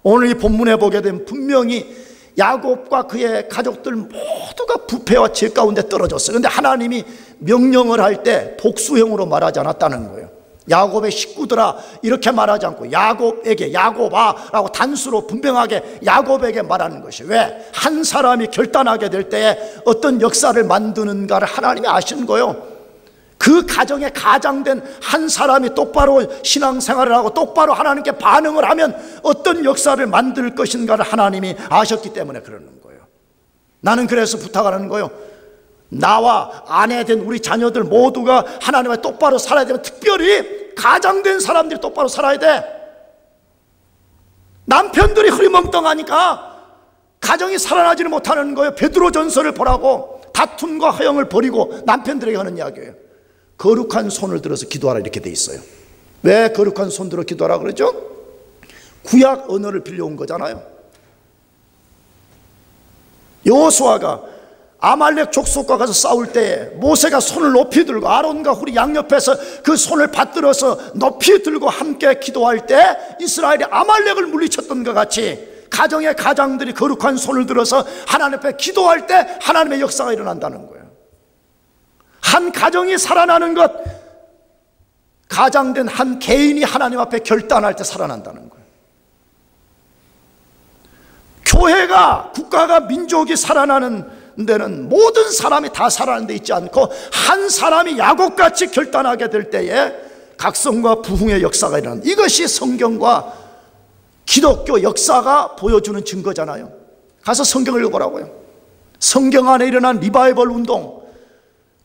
오늘 이 본문에 보게 되면 분명히 야곱과 그의 가족들 모두가 부패와 죄 가운데 떨어졌어요. 그런데 하나님이 명령을 할 때 복수형으로 말하지 않았다는 거예요. 야곱의 식구들아 이렇게 말하지 않고 야곱에게, 야곱아 라고 단수로 분명하게 야곱에게 말하는 것이, 왜? 한 사람이 결단하게 될 때에 어떤 역사를 만드는가를 하나님이 아시는 거예요. 그 가정에 가장된 한 사람이 똑바로 신앙생활을 하고 똑바로 하나님께 반응을 하면 어떤 역사를 만들 것인가를 하나님이 아셨기 때문에 그러는 거예요. 나는 그래서 부탁하는 거예요. 나와 아내된 우리 자녀들 모두가 하나님과 똑바로 살아야 되면 특별히 가장된 사람들이 똑바로 살아야 돼. 남편들이 흐리멍덩하니까 가정이 살아나지는 못하는 거예요. 베드로전서를 보라고 다툼과 허영을 버리고 남편들에게 하는 이야기예요. 거룩한 손을 들어서 기도하라 이렇게 돼 있어요. 왜 거룩한 손 들어 기도하라 그러죠? 구약 언어를 빌려온 거잖아요. 여호수아가 아말렉 족속과 가서 싸울 때에 모세가 손을 높이 들고 아론과 훌이 양옆에서 그 손을 받들어서 높이 들고 함께 기도할 때 이스라엘이 아말렉을 물리쳤던 것 같이 가정의 가장들이 거룩한 손을 들어서 하나님 앞에 기도할 때 하나님의 역사가 일어난다는 거예요. 한 가정이 살아나는 것, 가장된 한 개인이 하나님 앞에 결단할 때 살아난다는 거예요. 교회가, 국가가, 민족이 살아나는 데는 모든 사람이 다 살아나는 데 있지 않고 한 사람이 야곱같이 결단하게 될 때에 각성과 부흥의 역사가 일어나는, 이것이 성경과 기독교 역사가 보여주는 증거잖아요. 가서 성경을 읽어보라고요. 성경 안에 일어난 리바이벌 운동,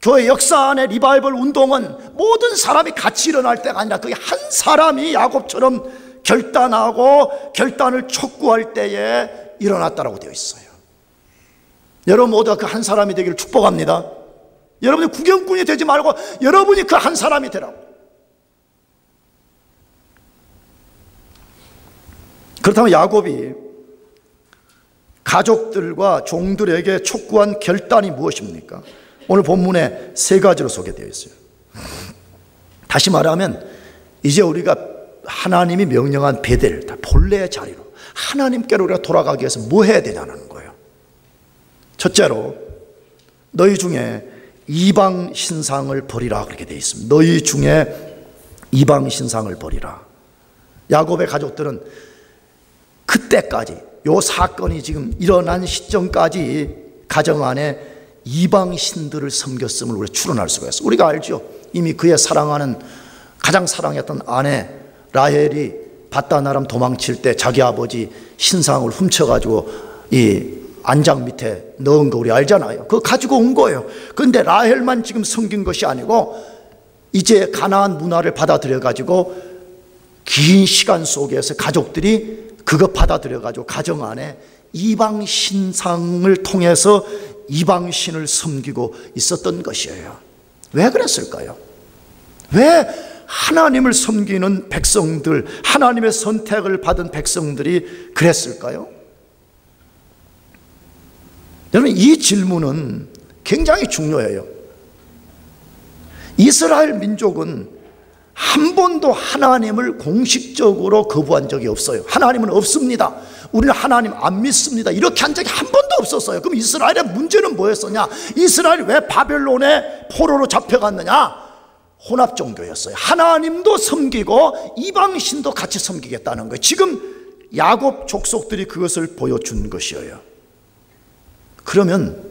교회 역사 안에 리바이벌 운동은 모든 사람이 같이 일어날 때가 아니라 그게 한 사람이 야곱처럼 결단하고 결단을 촉구할 때에 일어났다라고 되어 있어요. 여러분 모두가 그 한 사람이 되기를 축복합니다. 여러분이 구경꾼이 되지 말고 여러분이 그 한 사람이 되라고. 그렇다면 야곱이 가족들과 종들에게 촉구한 결단이 무엇입니까? 오늘 본문에 세 가지로 소개되어 있어요. 다시 말하면 이제 우리가 하나님이 명령한 베델, 본래의 자리로 하나님께로 우리가 돌아가기 위해서 뭐 해야 되냐는 거예요. 첫째로 너희 중에 이방 신상을 버리라, 그렇게 되어 있습니다. 너희 중에 이방 신상을 버리라. 야곱의 가족들은 그때까지, 요 사건이 지금 일어난 시점까지 가정 안에 이방 신들을 섬겼음을 우리가 추론할 수가 있어요. 우리가 알죠. 이미 그의 사랑하는, 가장 사랑했던 아내 라헬이 밧다나람 도망칠 때 자기 아버지 신상을 훔쳐가지고 이 안장 밑에 넣은 거 우리 알잖아요. 그거 가지고 온 거예요. 그런데 라헬만 지금 섬긴 것이 아니고 이제 가나안 문화를 받아들여 가지고 긴 시간 속에서 가족들이 그거 받아들여 가지고 가정 안에 이방 신상을 통해서 이방 신을 섬기고 있었던 것이에요. 왜 그랬을까요? 왜 하나님을 섬기는 백성들, 하나님의 선택을 받은 백성들이 그랬을까요? 여러분, 이 질문은 굉장히 중요해요. 이스라엘 민족은 한 번도 하나님을 공식적으로 거부한 적이 없어요. 하나님은 없습니다, 우리는 하나님 안 믿습니다, 이렇게 한 적이 한 번도 없었어요. 그럼 이스라엘의 문제는 뭐였었냐? 이스라엘이 왜 바벨론의 포로로 잡혀갔느냐? 혼합 종교였어요. 하나님도 섬기고 이방신도 같이 섬기겠다는 거예요. 지금 야곱 족속들이 그것을 보여준 것이에요. 그러면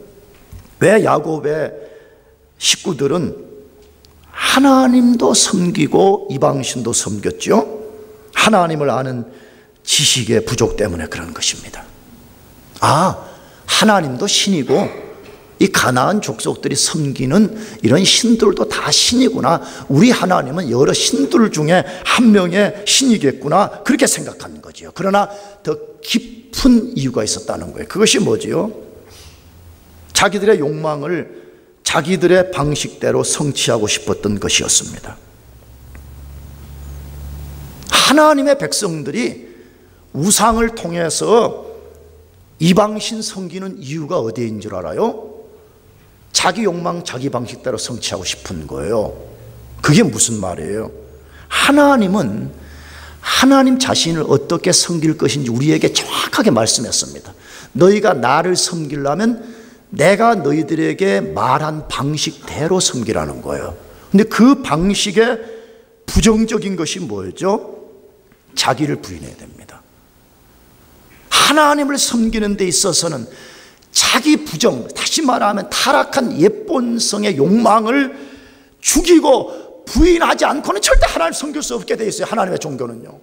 왜 야곱의 식구들은 하나님도 섬기고 이방신도 섬겼죠? 하나님을 아는 지식의 부족 때문에 그런 것입니다. 아, 하나님도 신이고 이 가나안 족속들이 섬기는 이런 신들도 다 신이구나, 우리 하나님은 여러 신들 중에 한 명의 신이겠구나, 그렇게 생각하는 거지요. 그러나 더 깊은 이유가 있었다는 거예요. 그것이 뭐지요? 자기들의 욕망을 자기들의 방식대로 성취하고 싶었던 것이었습니다. 하나님의 백성들이 우상을 통해서 이방신 섬기는 이유가 어디인 줄 알아요? 자기 욕망, 자기 방식대로 성취하고 싶은 거예요. 그게 무슨 말이에요? 하나님은 하나님 자신을 어떻게 섬길 것인지 우리에게 정확하게 말씀했습니다. 너희가 나를 섬기려면 내가 너희들에게 말한 방식대로 섬기라는 거예요. 근데 그 방식의 부정적인 것이 뭐죠? 자기를 부인해야 됩니다. 하나님을 섬기는 데 있어서는 자기 부정, 다시 말하면 타락한 옛본성의 욕망을 죽이고 부인하지 않고는 절대 하나님을 섬길 수 없게 돼 있어요. 하나님의 종교는요,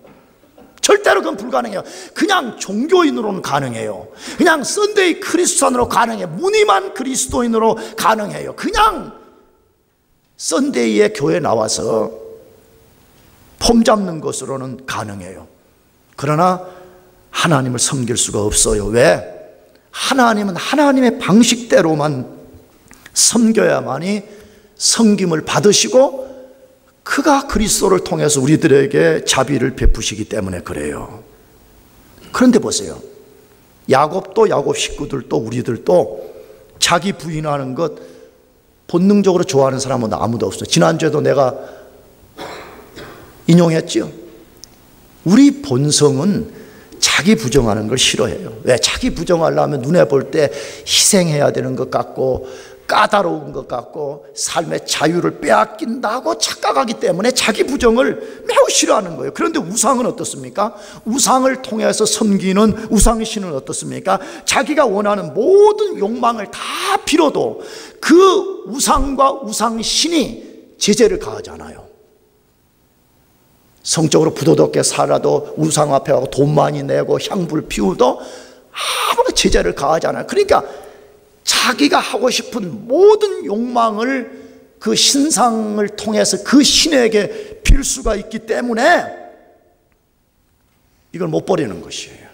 절대로 그건 불가능해요. 그냥 종교인으로는 가능해요. 그냥 썬데이 크리스찬으로 가능해요. 무늬만 그리스도인으로 가능해요. 그냥 썬데이에 교회 나와서 폼 잡는 것으로는 가능해요. 그러나 하나님을 섬길 수가 없어요. 왜? 하나님은 하나님의 방식대로만 섬겨야만이 섬김을 받으시고 그가 그리스도를 통해서 우리들에게 자비를 베푸시기 때문에 그래요. 그런데 보세요. 야곱도 야곱 식구들도 우리들도 자기 부인하는 것 본능적으로 좋아하는 사람은 아무도 없어요. 지난주에도 내가 인용했죠. 우리 본성은 자기 부정하는 걸 싫어해요. 왜? 자기 부정하려면 눈에 볼 때 희생해야 되는 것 같고 까다로운 것 같고 삶의 자유를 빼앗긴다고 착각하기 때문에 자기 부정을 매우 싫어하는 거예요. 그런데 우상은 어떻습니까? 우상을 통해서 섬기는 우상신은 어떻습니까? 자기가 원하는 모든 욕망을 다 빌어도 그 우상과 우상신이 제재를 가하잖아요. 성적으로 부도덕게 살아도 우상 앞에 가고 돈 많이 내고 향불 피우도 아무런 제재를 가하잖아요. 그러니까 자기가 하고 싶은 모든 욕망을 그 신상을 통해서 그 신에게 빌 수가 있기 때문에 이걸 못 버리는 것이에요.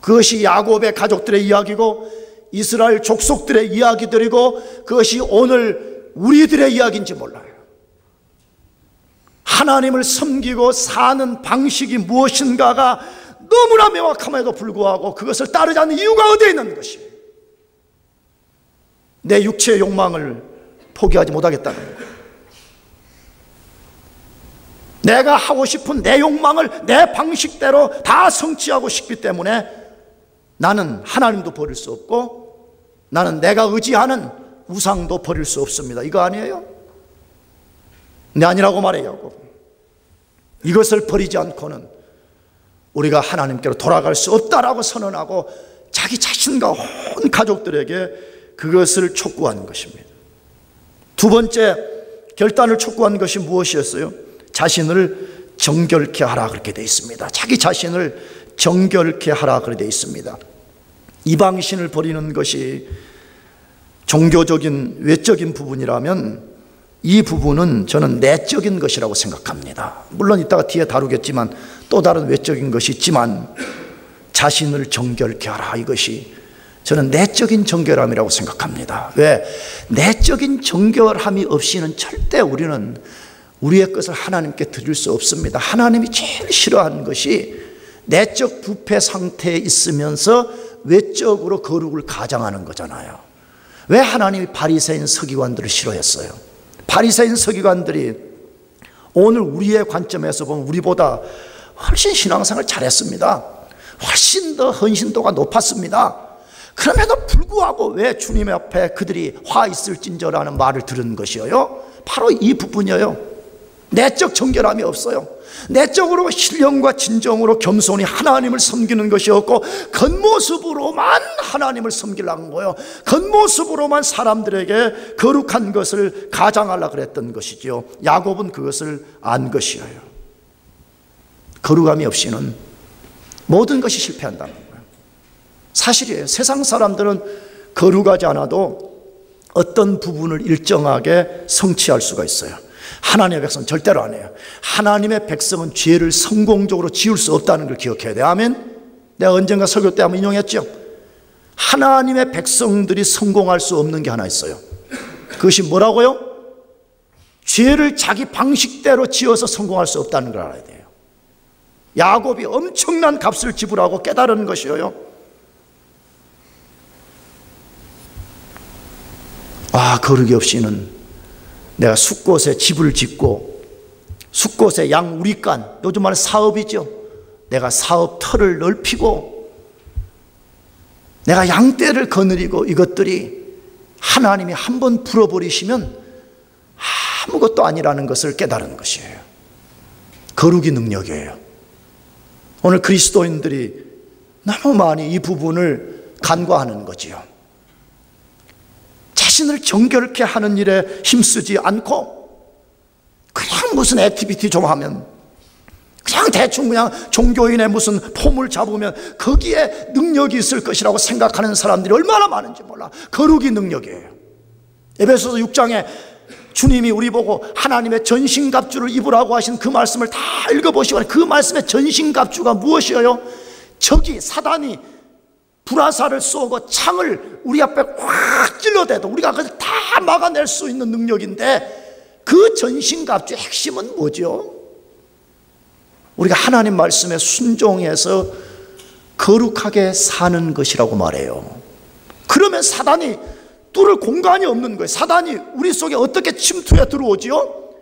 그것이 야곱의 가족들의 이야기고 이스라엘 족속들의 이야기들이고 그것이 오늘 우리들의 이야기인지 몰라요. 하나님을 섬기고 사는 방식이 무엇인가가 너무나 명확함에도 불구하고 그것을 따르지 않는 이유가 어디에 있는 것이에요? 내 육체의 욕망을 포기하지 못하겠다는 거예요. 내가 하고 싶은 내 욕망을 내 방식대로 다 성취하고 싶기 때문에 나는 하나님도 버릴 수 없고 나는 내가 의지하는 우상도 버릴 수 없습니다. 이거 아니에요? 네, 아니라고 말해요. 이것을 버리지 않고는 우리가 하나님께로 돌아갈 수 없다라고 선언하고 자기 자신과 온 가족들에게 그것을 촉구하는 것입니다. 두 번째 결단을 촉구한 것이 무엇이었어요? 자신을 정결케 하라 그렇게 되어 있습니다. 자기 자신을 정결케 하라 그렇게 되어 있습니다. 이방신을 버리는 것이 종교적인 외적인 부분이라면 이 부분은 저는 내적인 것이라고 생각합니다. 물론 이따가 뒤에 다루겠지만 또 다른 외적인 것이 있지만 자신을 정결케 하라, 이것이 저는 내적인 정결함이라고 생각합니다. 왜? 내적인 정결함이 없이는 절대 우리는 우리의 것을 하나님께 드릴 수 없습니다. 하나님이 제일 싫어하는 것이 내적 부패 상태에 있으면서 외적으로 거룩을 가장하는 거잖아요. 왜 하나님이 바리새인 서기관들을 싫어했어요? 바리새인 서기관들이 오늘 우리의 관점에서 보면 우리보다 훨씬 신앙생활을 잘했습니다. 훨씬 더 헌신도가 높았습니다. 그럼에도 불구하고 왜 주님 앞에 그들이 화 있을진저라는 말을 들은 것이에요? 바로 이 부분이에요. 내적 정결함이 없어요. 내적으로 신령과 진정으로 겸손히 하나님을 섬기는 것이었고 겉모습으로만 하나님을 섬기려는 거예요. 겉모습으로만 사람들에게 거룩한 것을 가장하려고 그랬던 것이죠. 야곱은 그것을 안 것이에요. 거룩함이 없이는 모든 것이 실패한다는 거예요. 사실이에요. 세상 사람들은 거룩하지 않아도 어떤 부분을 일정하게 성취할 수가 있어요. 하나님의 백성은 절대로 안 해요. 하나님의 백성은 죄를 성공적으로 지을 수 없다는 걸 기억해야 돼요. 아멘? 내가 언젠가 설교 때 한번 인용했죠. 하나님의 백성들이 성공할 수 없는 게 하나 있어요. 그것이 뭐라고요? 죄를 자기 방식대로 지어서 성공할 수 없다는 걸 알아야 돼요. 야곱이 엄청난 값을 지불하고 깨달은 것이에요. 거룩이 없이는 내가 숲곳에 집을 짓고 숲곳에 양 우리간, 요즘 말은 사업이죠. 내가 사업 터를 넓히고 내가 양떼를 거느리고 이것들이 하나님이 한번 풀어버리시면 아무것도 아니라는 것을 깨달은 것이에요. 거룩이 능력이에요. 오늘 그리스도인들이 너무 많이 이 부분을 간과하는 거지요. 자신을 정결케 하는 일에 힘쓰지 않고 그냥 무슨 액티비티 좀 하면, 그냥 대충 그냥 종교인의 무슨 폼을 잡으면 거기에 능력이 있을 것이라고 생각하는 사람들이 얼마나 많은지 몰라. 거룩이 능력이에요. 에베소서 6장에 주님이 우리 보고 하나님의 전신갑주를 입으라고 하신 그 말씀을 다 읽어보시고 그 말씀의 전신갑주가 무엇이에요? 적이 사단이 불화살을 쏘고 창을 우리 앞에 확 찔러대도 우리가 그걸 다 막아낼 수 있는 능력인데 그 전신갑주의 핵심은 뭐죠? 우리가 하나님 말씀에 순종해서 거룩하게 사는 것이라고 말해요. 그러면 사단이 뚫을 공간이 없는 거예요. 사단이 우리 속에 어떻게 침투해 들어오지요?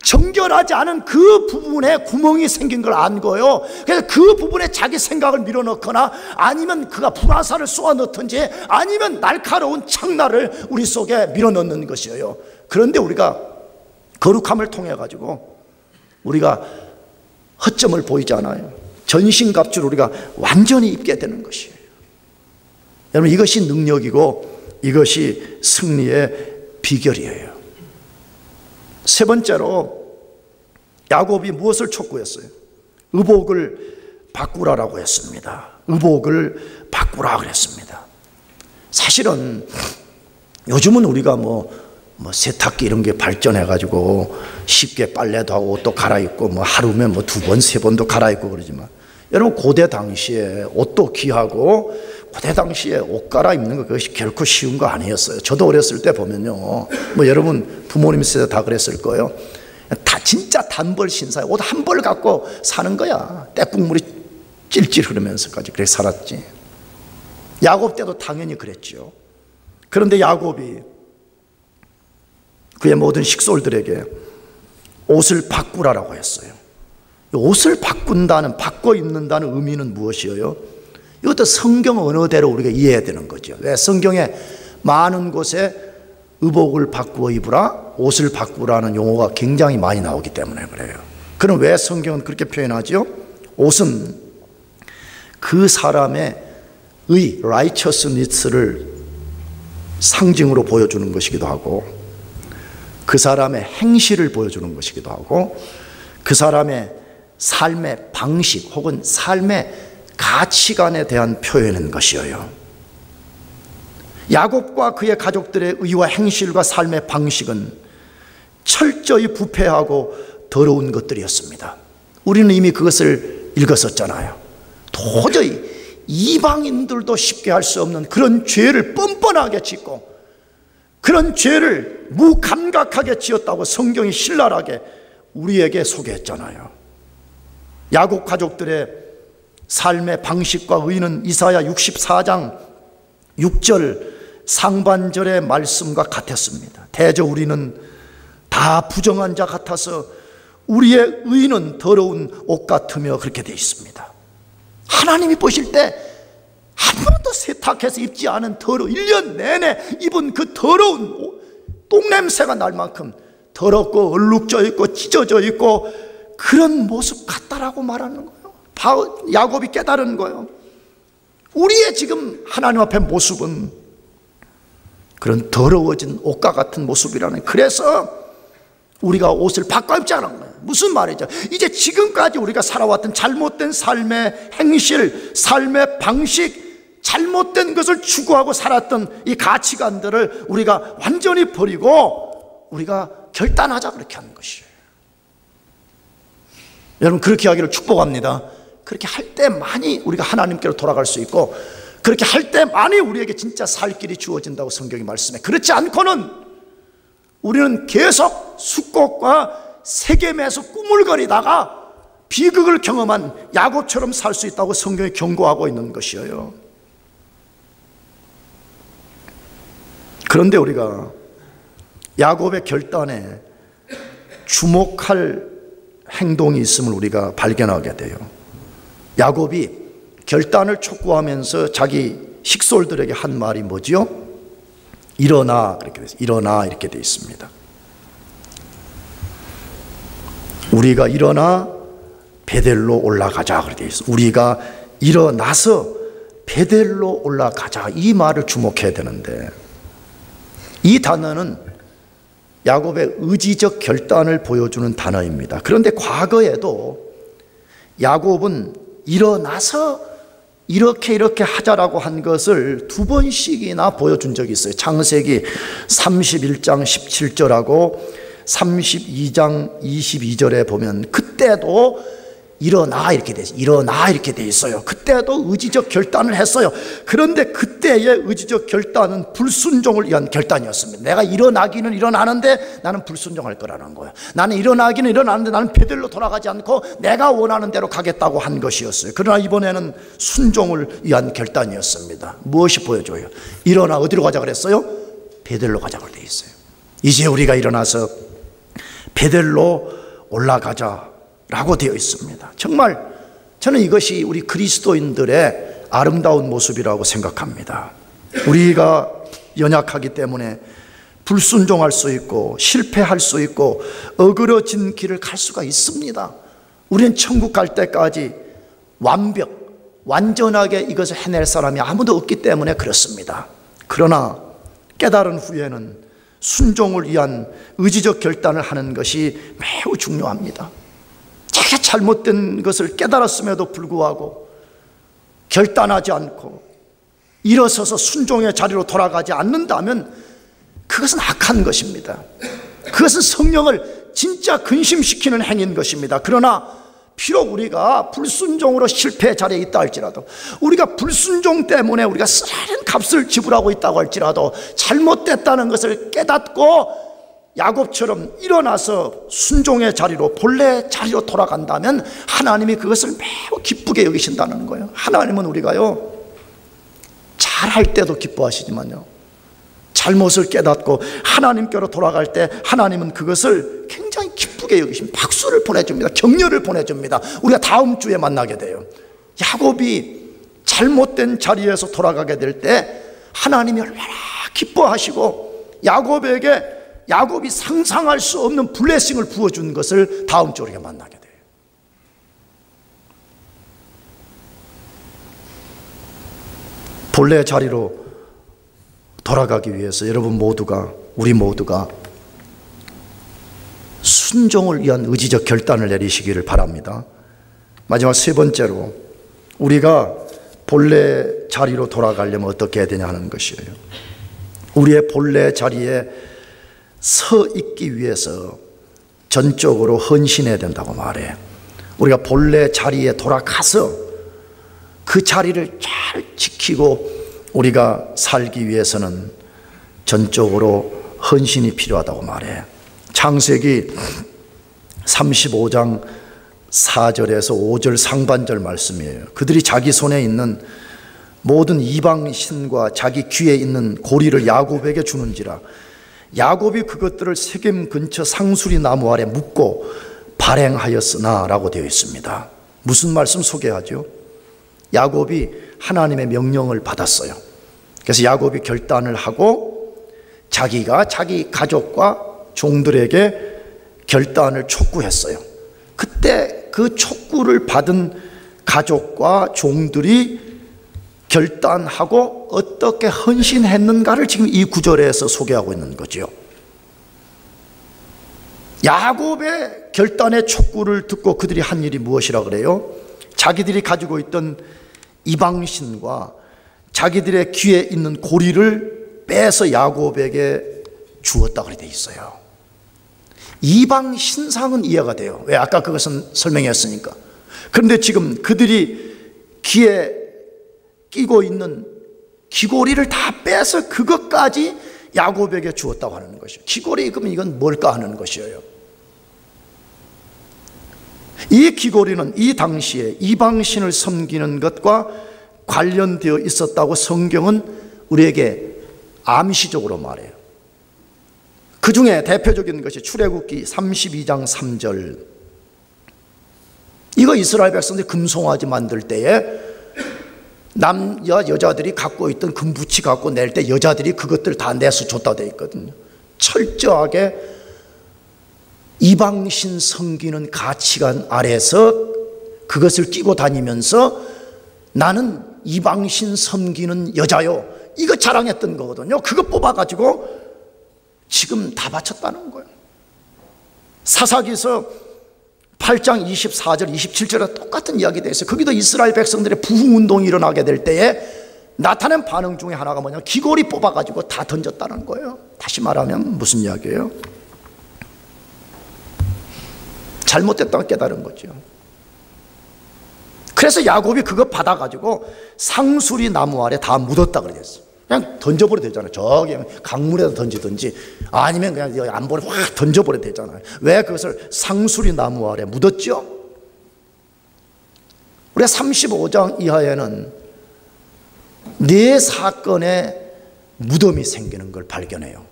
정결하지 않은 그 부분에 구멍이 생긴 걸 안 거예요. 그래서 그 부분에 자기 생각을 밀어넣거나 아니면 그가 불화살을 쏘아 넣든지 아니면 날카로운 창날을 우리 속에 밀어넣는 것이에요. 그런데 우리가 거룩함을 통해 가지고 우리가 허점을 보이지 않아요. 전신갑주를 우리가 완전히 입게 되는 것이에요. 여러분, 이것이 능력이고 이것이 승리의 비결이에요. 세 번째로 야곱이 무엇을 촉구했어요? 의복을 바꾸라라고 했습니다. 의복을 바꾸라 그랬습니다. 사실은 요즘은 우리가 세탁기 이런 게 발전해가지고 쉽게 빨래도 하고 옷도 갈아입고 하루에 두 번, 세 번도 갈아입고 그러지만 여러분, 고대 당시에 옷도 귀하고 고대 당시에 옷 갈아입는 거 그것이 결코 쉬운 거 아니었어요. 저도 어렸을 때 보면요, 여러분 부모님 세대 다 그랬을 거예요. 다 진짜 단벌 신사에 옷 한 벌 갖고 사는 거야. 때국물이 찔찔 흐르면서까지 그렇게 살았지. 야곱 때도 당연히 그랬죠. 그런데 야곱이 그의 모든 식솔들에게 옷을 바꾸라라고 했어요. 옷을 바꾼다는, 바꿔 입는다는 의미는 무엇이에요? 이것도 성경 언어대로 우리가 이해해야 되는 거죠. 왜? 성경에 많은 곳에 의복을 바꾸어 입으라, 옷을 바꾸라는 용어가 굉장히 많이 나오기 때문에 그래요. 그럼 왜 성경은 그렇게 표현하죠? 옷은 그 사람의 righteousness를 상징으로 보여주는 것이기도 하고, 그 사람의 행실을 보여주는 것이기도 하고, 그 사람의 삶의 방식 혹은 삶의 가치관에 대한 표현인 것이에요. 야곱과 그의 가족들의 의와 행실과 삶의 방식은 철저히 부패하고 더러운 것들이었습니다. 우리는 이미 그것을 읽었었잖아요. 도저히 이방인들도 쉽게 할 수 없는 그런 죄를 뻔뻔하게 짓고 그런 죄를 무감각하게 지었다고 성경이 신랄하게 우리에게 소개했잖아요. 야곱 가족들의 삶의 방식과 의는 이사야 64장 6절 상반절의 말씀과 같았습니다. 대저 우리는 다 부정한 자 같아서 우리의 의는 더러운 옷 같으며 그렇게 되어 있습니다. 하나님이 보실 때 한 번도 세탁해서 입지 않은 1년 내내 입은 그 더러운 똥냄새가 날 만큼 더럽고 얼룩져 있고 찢어져 있고 그런 모습 같다라고 말하는 거예요. 야곱이 깨달은 거예요. 우리의 지금 하나님 앞에 모습은 그런 더러워진 옷과 같은 모습이라는, 그래서 우리가 옷을 바꿔 입지 않은 거예요. 무슨 말이죠? 이제 지금까지 우리가 살아왔던 잘못된 삶의 행실, 삶의 방식, 잘못된 것을 추구하고 살았던 이 가치관들을 우리가 완전히 버리고 우리가 결단하자, 그렇게 하는 것이에요. 여러분, 그렇게 하기를 축복합니다. 그렇게 할 때만이 우리가 하나님께로 돌아갈 수 있고, 그렇게 할 때만이 우리에게 진짜 살 길이 주어진다고 성경이 말씀해. 그렇지 않고는 우리는 계속 숫꽃과 세겜에서 꾸물거리다가 비극을 경험한 야곱처럼 살 수 있다고 성경이 경고하고 있는 것이에요. 그런데 우리가 야곱의 결단에 주목할 행동이 있음을 우리가 발견하게 돼요. 야곱이 결단을 촉구하면서 자기 식솔들에게 한 말이 뭐지요? 일어나, 이렇게 돼, 일어나 이렇게 되어 있습니다. 우리가 일어나 베델로 올라가자 그렇게 되어 있어요. 우리가 일어나서 베델로 올라가자, 이 말을 주목해야 되는데, 이 단어는 야곱의 의지적 결단을 보여주는 단어입니다. 그런데 과거에도 야곱은 일어나서 이렇게 하자라고 한 것을 2번씩이나 보여준 적이 있어요. 창세기 31장 17절하고 32장 22절에 보면 그때도 일어나 이렇게 돼 있어요. 일어나 이렇게 돼 있어요. 그때도 의지적 결단을 했어요. 그런데 그때의 의지적 결단은 불순종을 위한 결단이었습니다. 내가 일어나기는 일어나는데 나는 불순종할 거라는 거예요. 나는 일어나기는 일어나는데 나는 베델로 돌아가지 않고 내가 원하는 대로 가겠다고 한 것이었어요. 그러나 이번에는 순종을 위한 결단이었습니다. 무엇이 보여줘요? 일어나 어디로 가자 그랬어요? 베델로 가자고 돼 있어요. 이제 우리가 일어나서 베델로 올라가자라고 되어 있습니다. 정말 저는 이것이 우리 그리스도인들의 아름다운 모습이라고 생각합니다. 우리가 연약하기 때문에 불순종할 수 있고 실패할 수 있고 어그러진 길을 갈 수가 있습니다. 우리는 천국 갈 때까지 완전하게 이것을 해낼 사람이 아무도 없기 때문에 그렇습니다. 그러나 깨달은 후에는 순종을 위한 의지적 결단을 하는 것이 매우 중요합니다. 자기가 잘못된 것을 깨달았음에도 불구하고 결단하지 않고 일어서서 순종의 자리로 돌아가지 않는다면 그것은 악한 것입니다. 그것은 성령을 진짜 근심시키는 행위인 것입니다. 그러나 비록 우리가 불순종으로 실패의 자리에 있다 할지라도, 우리가 불순종 때문에 우리가 쓰라린 값을 지불하고 있다고 할지라도 잘못됐다는 것을 깨닫고 야곱처럼 일어나서 순종의 자리로, 본래 자리로 돌아간다면 하나님이 그것을 매우 기쁘게 여기신다는 거예요. 하나님은 우리가요, 잘할 때도 기뻐하시지만요, 잘못을 깨닫고 하나님께로 돌아갈 때 하나님은 그것을 굉장히 기쁘게 여기십니다. 박수를 보내줍니다. 격려를 보내줍니다. 우리가 다음 주에 만나게 돼요. 야곱이 잘못된 자리에서 돌아가게 될 때 하나님이 얼마나 기뻐하시고 야곱이 상상할 수 없는 블레싱을 부어준 것을 다음 주에 우리가 만나게 돼요. 본래 자리로 돌아가기 위해서 우리 모두가 순종을 위한 의지적 결단을 내리시기를 바랍니다. 마지막 세 번째로, 우리가 본래 자리로 돌아가려면 어떻게 해야 되냐 하는 것이에요. 우리의 본래 자리에 서 있기 위해서 전적으로 헌신해야 된다고 말해요. 우리가 본래 자리에 돌아가서 그 자리를 잘 지키고 우리가 살기 위해서는 전적으로 헌신이 필요하다고 말해요. 창세기 35장 4절에서 5절 상반절 말씀이에요. 그들이 자기 손에 있는 모든 이방신과 자기 귀에 있는 고리를 야곱에게 주는지라 야곱이 그것들을 세겜 근처 상수리 나무 아래 묶고 발행하였으나 라고 되어 있습니다. 무슨 말씀 소개하죠? 야곱이 하나님의 명령을 받았어요. 그래서 야곱이 결단을 하고 자기가 자기 가족과 종들에게 결단을 촉구했어요. 그때 그 촉구를 받은 가족과 종들이 결단하고 어떻게 헌신했는가를 지금 이 구절에서 소개하고 있는 거죠. 야곱의 결단의 촉구를 듣고 그들이 한 일이 무엇이라 그래요? 자기들이 가지고 있던 이방신과 자기들의 귀에 있는 고리를 빼서 야곱에게 주었다 그래 돼 있어요. 이방 신상은 이해가 돼요. 왜? 아까 그것은 설명했으니까. 그런데 지금 그들이 귀에 끼고 있는 귀고리를 다 빼서 그것까지 야곱에게 주었다고 하는 것이에요. 귀고리, 그러면 이건 뭘까 하는 것이에요. 이 귀고리는 이 당시에 이방신을 섬기는 것과 관련되어 있었다고 성경은 우리에게 암시적으로 말해요. 그 중에 대표적인 것이 출애굽기 32장 3절. 이거 이스라엘 백성들이 금송아지 만들 때에 여자들이 갖고 있던 금부치 갖고 낼 때 여자들이 그것들 다 내서 줬다 되어 있거든요. 철저하게 이방신 섬기는 가치관 아래서 그것을 끼고 다니면서 나는 이방신 섬기는 여자요, 이거 자랑했던 거거든요. 그거 뽑아가지고 지금 다 바쳤다는 거예요. 사사기서 8장 24절 27절에 똑같은 이야기 되어 있어요. 거기도 이스라엘 백성들의 부흥운동이 일어나게 될 때에 나타난 반응 중에 하나가 뭐냐면 귀고리 뽑아가지고 다 던졌다는 거예요. 다시 말하면 무슨 이야기예요? 잘못됐다고 깨달은 거죠. 그래서 야곱이 그거 받아가지고 상수리 나무 아래 다 묻었다 그랬어요. 그냥 던져버려도 되잖아요. 저기 강물에다 던지든지 아니면 그냥 여기 안보에 확 던져버려도 되잖아요. 왜 그것을 상수리 나무 아래 묻었죠? 우리가 35장 이하에는 네 사건의 무덤이 생기는 걸 발견해요.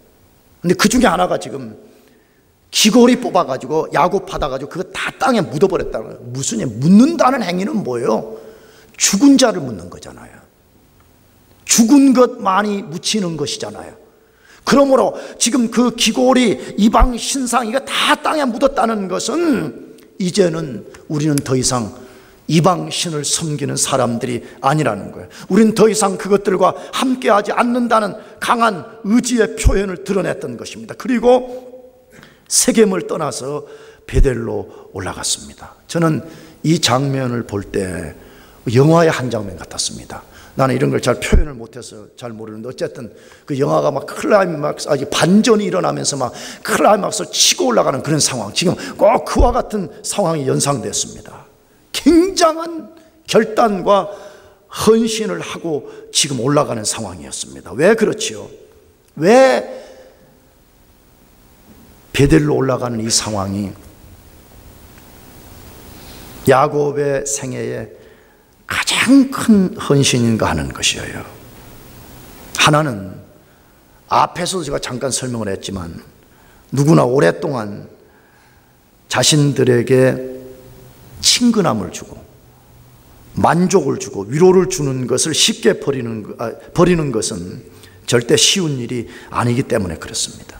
근데 그 중에 하나가 지금 귀걸이 뽑아가지고 야곱 받아가지고 그거 다 땅에 묻어버렸다는 거예요. 무슨 일? 묻는다는 행위는 뭐예요? 죽은 자를 묻는 거잖아요. 죽은 것 많이 묻히는 것이잖아요. 그러므로 지금 그 귀걸이, 이방 신상 이거 다 땅에 묻었다는 것은 이제는 우리는 더 이상 이방 신을 섬기는 사람들이 아니라는 거예요. 우리는 더 이상 그것들과 함께하지 않는다는 강한 의지의 표현을 드러냈던 것입니다. 그리고 세겜을 떠나서 베델로 올라갔습니다. 저는 이 장면을 볼 때 영화의 한 장면 같았습니다. 나는 이런 걸 잘 표현을 못해서 잘 모르는데 어쨌든 그 영화가 막 클라이막스, 아주 반전이 일어나면서 막 클라이막스를 치고 올라가는 그런 상황, 지금 꼭 그와 같은 상황이 연상됐습니다. 굉장한 결단과 헌신을 하고 지금 올라가는 상황이었습니다. 왜 그렇지요? 왜 베델로 올라가는 이 상황이 야곱의 생애에 가장 큰 헌신인가 하는 것이에요. 하나는 앞에서도 제가 잠깐 설명을 했지만 누구나 오랫동안 자신들에게 친근함을 주고 만족을 주고 위로를 주는 것을 쉽게 버리는 것은 절대 쉬운 일이 아니기 때문에 그렇습니다.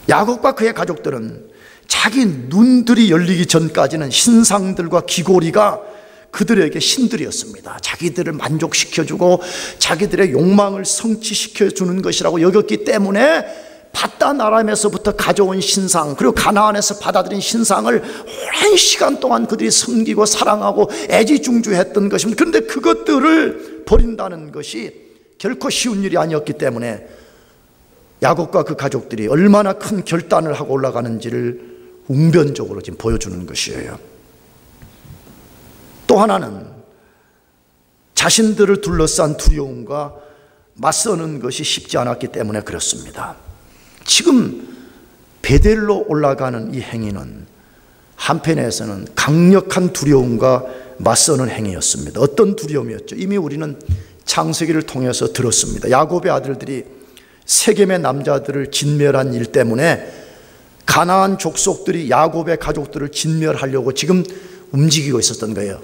야곱과 그의 가족들은 자기 눈들이 열리기 전까지는 신상들과 귀고리가 그들에게 신들이었습니다. 자기들을 만족시켜주고 자기들의 욕망을 성취시켜주는 것이라고 여겼기 때문에 밧단 아람에서부터 가져온 신상, 그리고 가나안에서 받아들인 신상을 오랜 시간 동안 그들이 섬기고 사랑하고 애지중주했던 것입니다. 그런데 그것들을 버린다는 것이 결코 쉬운 일이 아니었기 때문에 야곱과 그 가족들이 얼마나 큰 결단을 하고 올라가는지를 웅변적으로 지금 보여주는 것이에요. 또 하나는 자신들을 둘러싼 두려움과 맞서는 것이 쉽지 않았기 때문에 그렇습니다. 지금 베델로 올라가는 이 행위는 한편에서는 강력한 두려움과 맞서는 행위였습니다. 어떤 두려움이었죠? 이미 우리는 창세기를 통해서 들었습니다. 야곱의 아들들이 세겜의 남자들을 진멸한 일 때문에 가나안 족속들이 야곱의 가족들을 진멸하려고 지금 움직이고 있었던 거예요.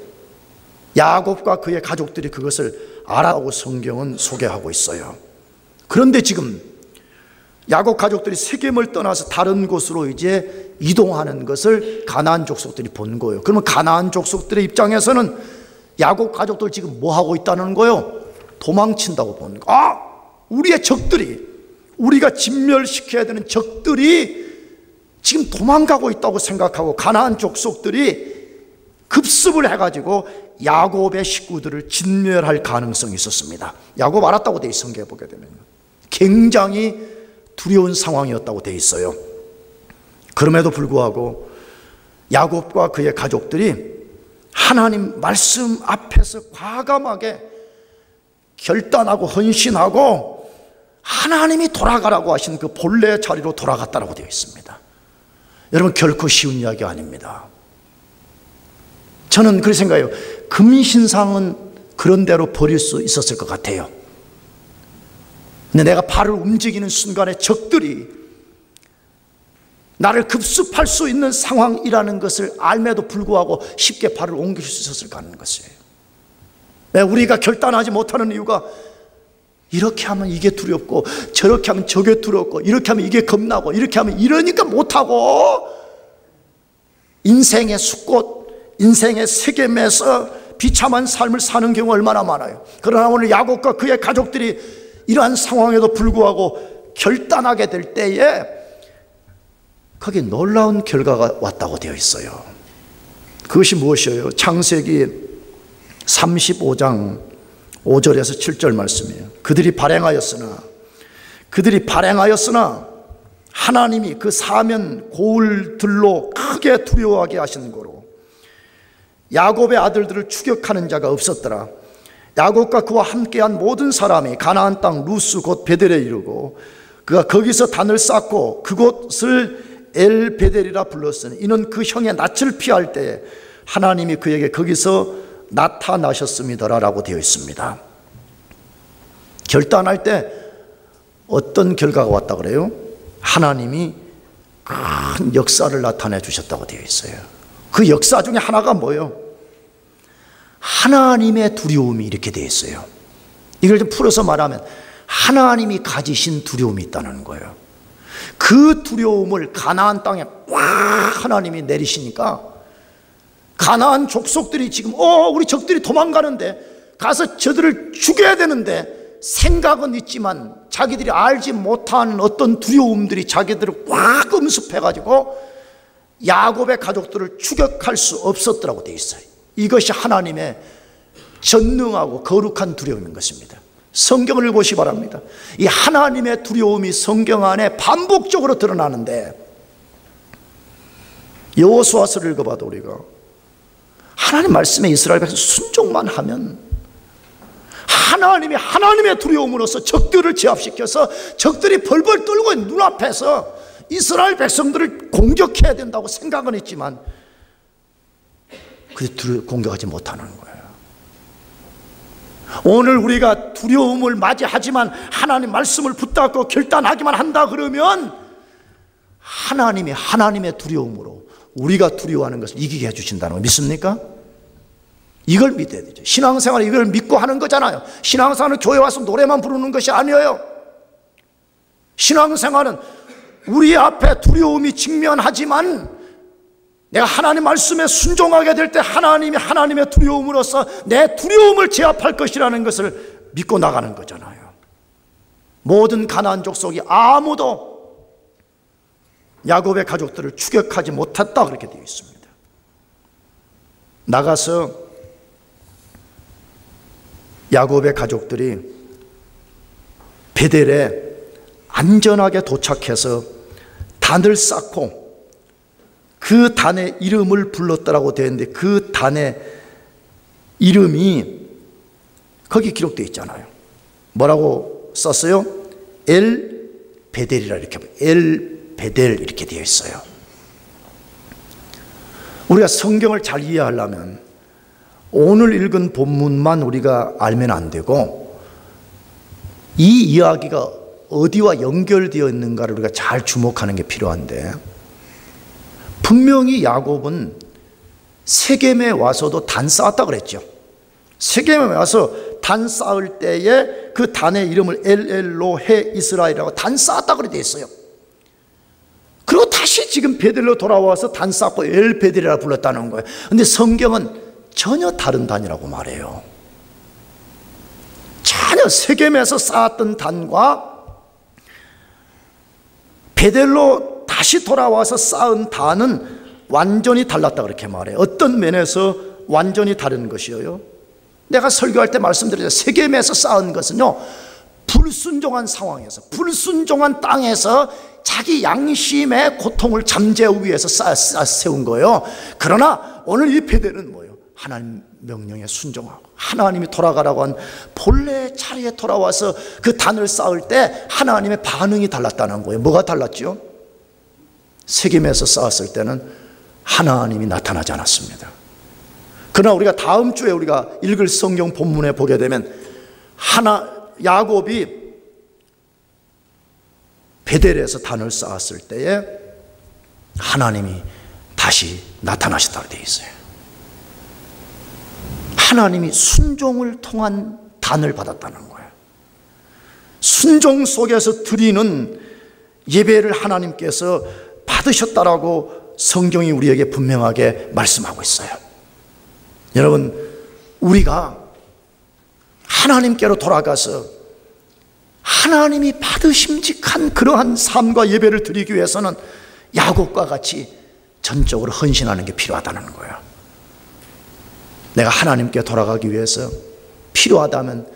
야곱과 그의 가족들이 그것을 알아고 성경은 소개하고 있어요. 그런데 지금 야곱 가족들이 세겜을 떠나서 다른 곳으로 이제 이동하는 것을 가나안 족속들이 본 거예요. 그러면 가나안 족속들의 입장에서는 야곱 가족들 지금 뭐 하고 있다는 거예요? 도망친다고 보는 거예요. 아, 우리의 적들이, 우리가 진멸시켜야 되는 적들이 지금 도망가고 있다고 생각하고 가나안 족속들이 급습을 해가지고 야곱의 식구들을 진멸할 가능성이 있었습니다. 야곱 알았다고 돼 있어요. 성경에 보게 되면 굉장히 두려운 상황이었다고 돼 있어요. 그럼에도 불구하고 야곱과 그의 가족들이 하나님 말씀 앞에서 과감하게 결단하고 헌신하고 하나님이 돌아가라고 하신 그 본래의 자리로 돌아갔다고 되어 있습니다. 여러분, 결코 쉬운 이야기 아닙니다. 저는 그렇게 생각해요. 금신상은 그런 대로 버릴 수 있었을 것 같아요. 근데 내가 발을 움직이는 순간에 적들이 나를 급습할 수 있는 상황이라는 것을 알매도 불구하고 쉽게 발을 옮길 수 있었을까 하는 것이에요. 우리가 결단하지 못하는 이유가 이렇게 하면 이게 두렵고 저렇게 하면 저게 두렵고 이렇게 하면 이게 겁나고 이렇게 하면 이러니까 못하고 인생의 숫꽃, 인생의 세겜에서 비참한 삶을 사는 경우가 얼마나 많아요. 그러나 오늘 야곱과 그의 가족들이 이러한 상황에도 불구하고 결단하게 될 때에 거기에 놀라운 결과가 왔다고 되어 있어요. 그것이 무엇이에요? 창세기 35장 5절에서 7절 말씀이에요. 그들이 발행하였으나 하나님이 그 사면 고울들로 크게 두려워하게 하신 거로 야곱의 아들들을 추격하는 자가 없었더라. 야곱과 그와 함께한 모든 사람이 가나안 땅 루스 곧 베델에 이르고 그가 거기서 단을 쌓고 그곳을 엘 베델이라 불렀으니 이는 그 형의 낯을 피할 때에 하나님이 그에게 거기서 나타나셨음이더라라고 되어 있습니다. 결단할 때 어떤 결과가 왔다 그래요? 하나님이 큰 역사를 나타내 주셨다고 되어 있어요. 그 역사 중에 하나가 뭐예요? 하나님의 두려움이 이렇게 되어 있어요. 이걸 좀 풀어서 말하면 하나님이 가지신 두려움이 있다는 거예요. 그 두려움을 가나안 땅에 꽉 하나님이 내리시니까 가나안 족속들이 지금 우리 적들이 도망가는데 가서 저들을 죽여야 되는데 생각은 있지만 자기들이 알지 못한 어떤 두려움들이 자기들을 꽉 음습해가지고 야곱의 가족들을 추격할 수 없었더라고 되어 있어요. 이것이 하나님의 전능하고 거룩한 두려움인 것입니다. 성경을 읽으시 바랍니다. 이 하나님의 두려움이 성경 안에 반복적으로 드러나는데 여호수아서를 읽어봐도 우리가 하나님 말씀에 이스라엘 백성 순종만 하면 하나님의 두려움으로서 적들을 제압시켜서 적들이 벌벌 떨고 있는 눈앞에서 이스라엘 백성들을 공격해야 된다고 생각은 했지만 그들을 공격하지 못하는 거예요. 오늘 우리가 두려움을 맞이하지만 하나님 말씀을 붙잡고 결단하기만 한다 그러면 하나님의 두려움으로 우리가 두려워하는 것을 이기게 해주신다는 거 믿습니까? 이걸 믿어야 되죠. 신앙생활은 이걸 믿고 하는 거잖아요. 신앙생활은 교회 와서 노래만 부르는 것이 아니에요. 신앙생활은 우리 앞에 두려움이 직면하지만 내가 하나님 말씀에 순종하게 될 때 하나님의 두려움으로서 내 두려움을 제압할 것이라는 것을 믿고 나가는 거잖아요. 모든 가나안 족속이 아무도 야곱의 가족들을 추격하지 못했다 그렇게 되어 있습니다. 나가서 야곱의 가족들이 베델에 안전하게 도착해서 단을 쌓고 그 단의 이름을 불렀다라고 되어 있는데 그 단의 이름이 거기 기록되어 있잖아요. 뭐라고 썼어요? 엘 베델이라 이렇게 엘 베델 이렇게 되어 있어요. 우리가 성경을 잘 이해하려면 오늘 읽은 본문만 우리가 알면 안 되고 이 이야기가 어디와 연결되어 있는가를 우리가 잘 주목하는 게 필요한데 분명히 야곱은 세겜에 와서도 단 쌓았다 그랬죠. 세겜에 와서 단 쌓을 때에 그 단의 이름을 엘엘로헤 이스라엘이라고 단 쌓았다 그래 돼 있어요. 그리고 다시 지금 베델로 돌아와서 단 쌓고 엘 베델이라 불렀다는 거예요. 근데 성경은 전혀 다른 단이라고 말해요. 전혀 세겜에서 쌓았던 단과 베델로 다시 돌아와서 쌓은 단은 완전히 달랐다 그렇게 말해요. 어떤 면에서 완전히 다른 것이에요? 내가 설교할 때 말씀드렸죠. 세겜에서 쌓은 것은요, 불순종한 상황에서, 불순종한 땅에서 자기 양심의 고통을 잠재우기 위해서 세운 거예요. 그러나 오늘 이 베델은 뭐예요? 하나님 명령에 순종하고 하나님이 돌아가라고 한 본래 자리에 돌아와서 그 단을 쌓을 때 하나님의 반응이 달랐다는 거예요. 뭐가 달랐죠? 세겜에서 쌓았을 때는 하나님이 나타나지 않았습니다. 그러나 우리가 다음 주에 우리가 읽을 성경 본문에 보게 되면 야곱이 베델에서 단을 쌓았을 때에 하나님이 다시 나타나셨다고 되어 있어요. 하나님이 순종을 통한 단을 받았다는 거예요. 순종 속에서 드리는 예배를 하나님께서 받으셨다라고 성경이 우리에게 분명하게 말씀하고 있어요. 여러분, 우리가 하나님께로 돌아가서 하나님이 받으심직한 그러한 삶과 예배를 드리기 위해서는 야곱과 같이 전적으로 헌신하는 게 필요하다는 거예요. 내가 하나님께 돌아가기 위해서 필요하다면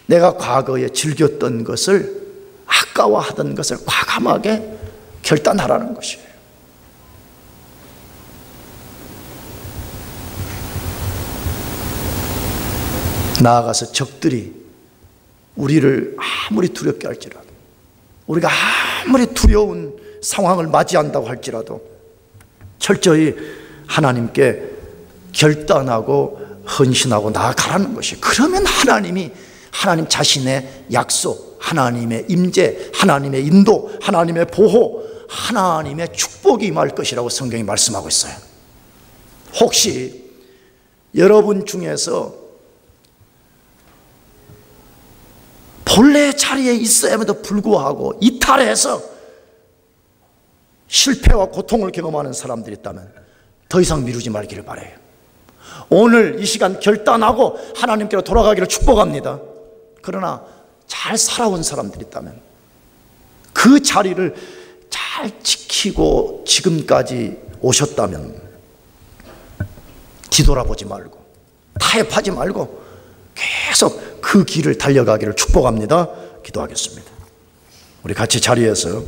내가 과거에 즐겼던 것을, 아까워하던 것을 과감하게 결단하라는 것이에요. 나아가서 적들이 우리를 아무리 두렵게 할지라도, 우리가 아무리 두려운 상황을 맞이한다고 할지라도 철저히 하나님께 결단하고 헌신하고 나아가라는 것이, 그러면 하나님 자신의 약속, 하나님의 임재, 하나님의 인도, 하나님의 보호, 하나님의 축복이 임할 것이라고 성경이 말씀하고 있어요. 혹시 여러분 중에서 본래 자리에 있어야에도 불구하고 이탈해서 실패와 고통을 경험하는 사람들이 있다면 더 이상 미루지 말기를 바라요. 오늘 이 시간 결단하고 하나님께로 돌아가기를 축복합니다. 그러나 잘 살아온 사람들이 있다면 그 자리를 잘 지키고 지금까지 오셨다면 뒤돌아보지 말고 타협하지 말고 계속 그 길을 달려가기를 축복합니다. 기도하겠습니다. 우리 같이 자리에서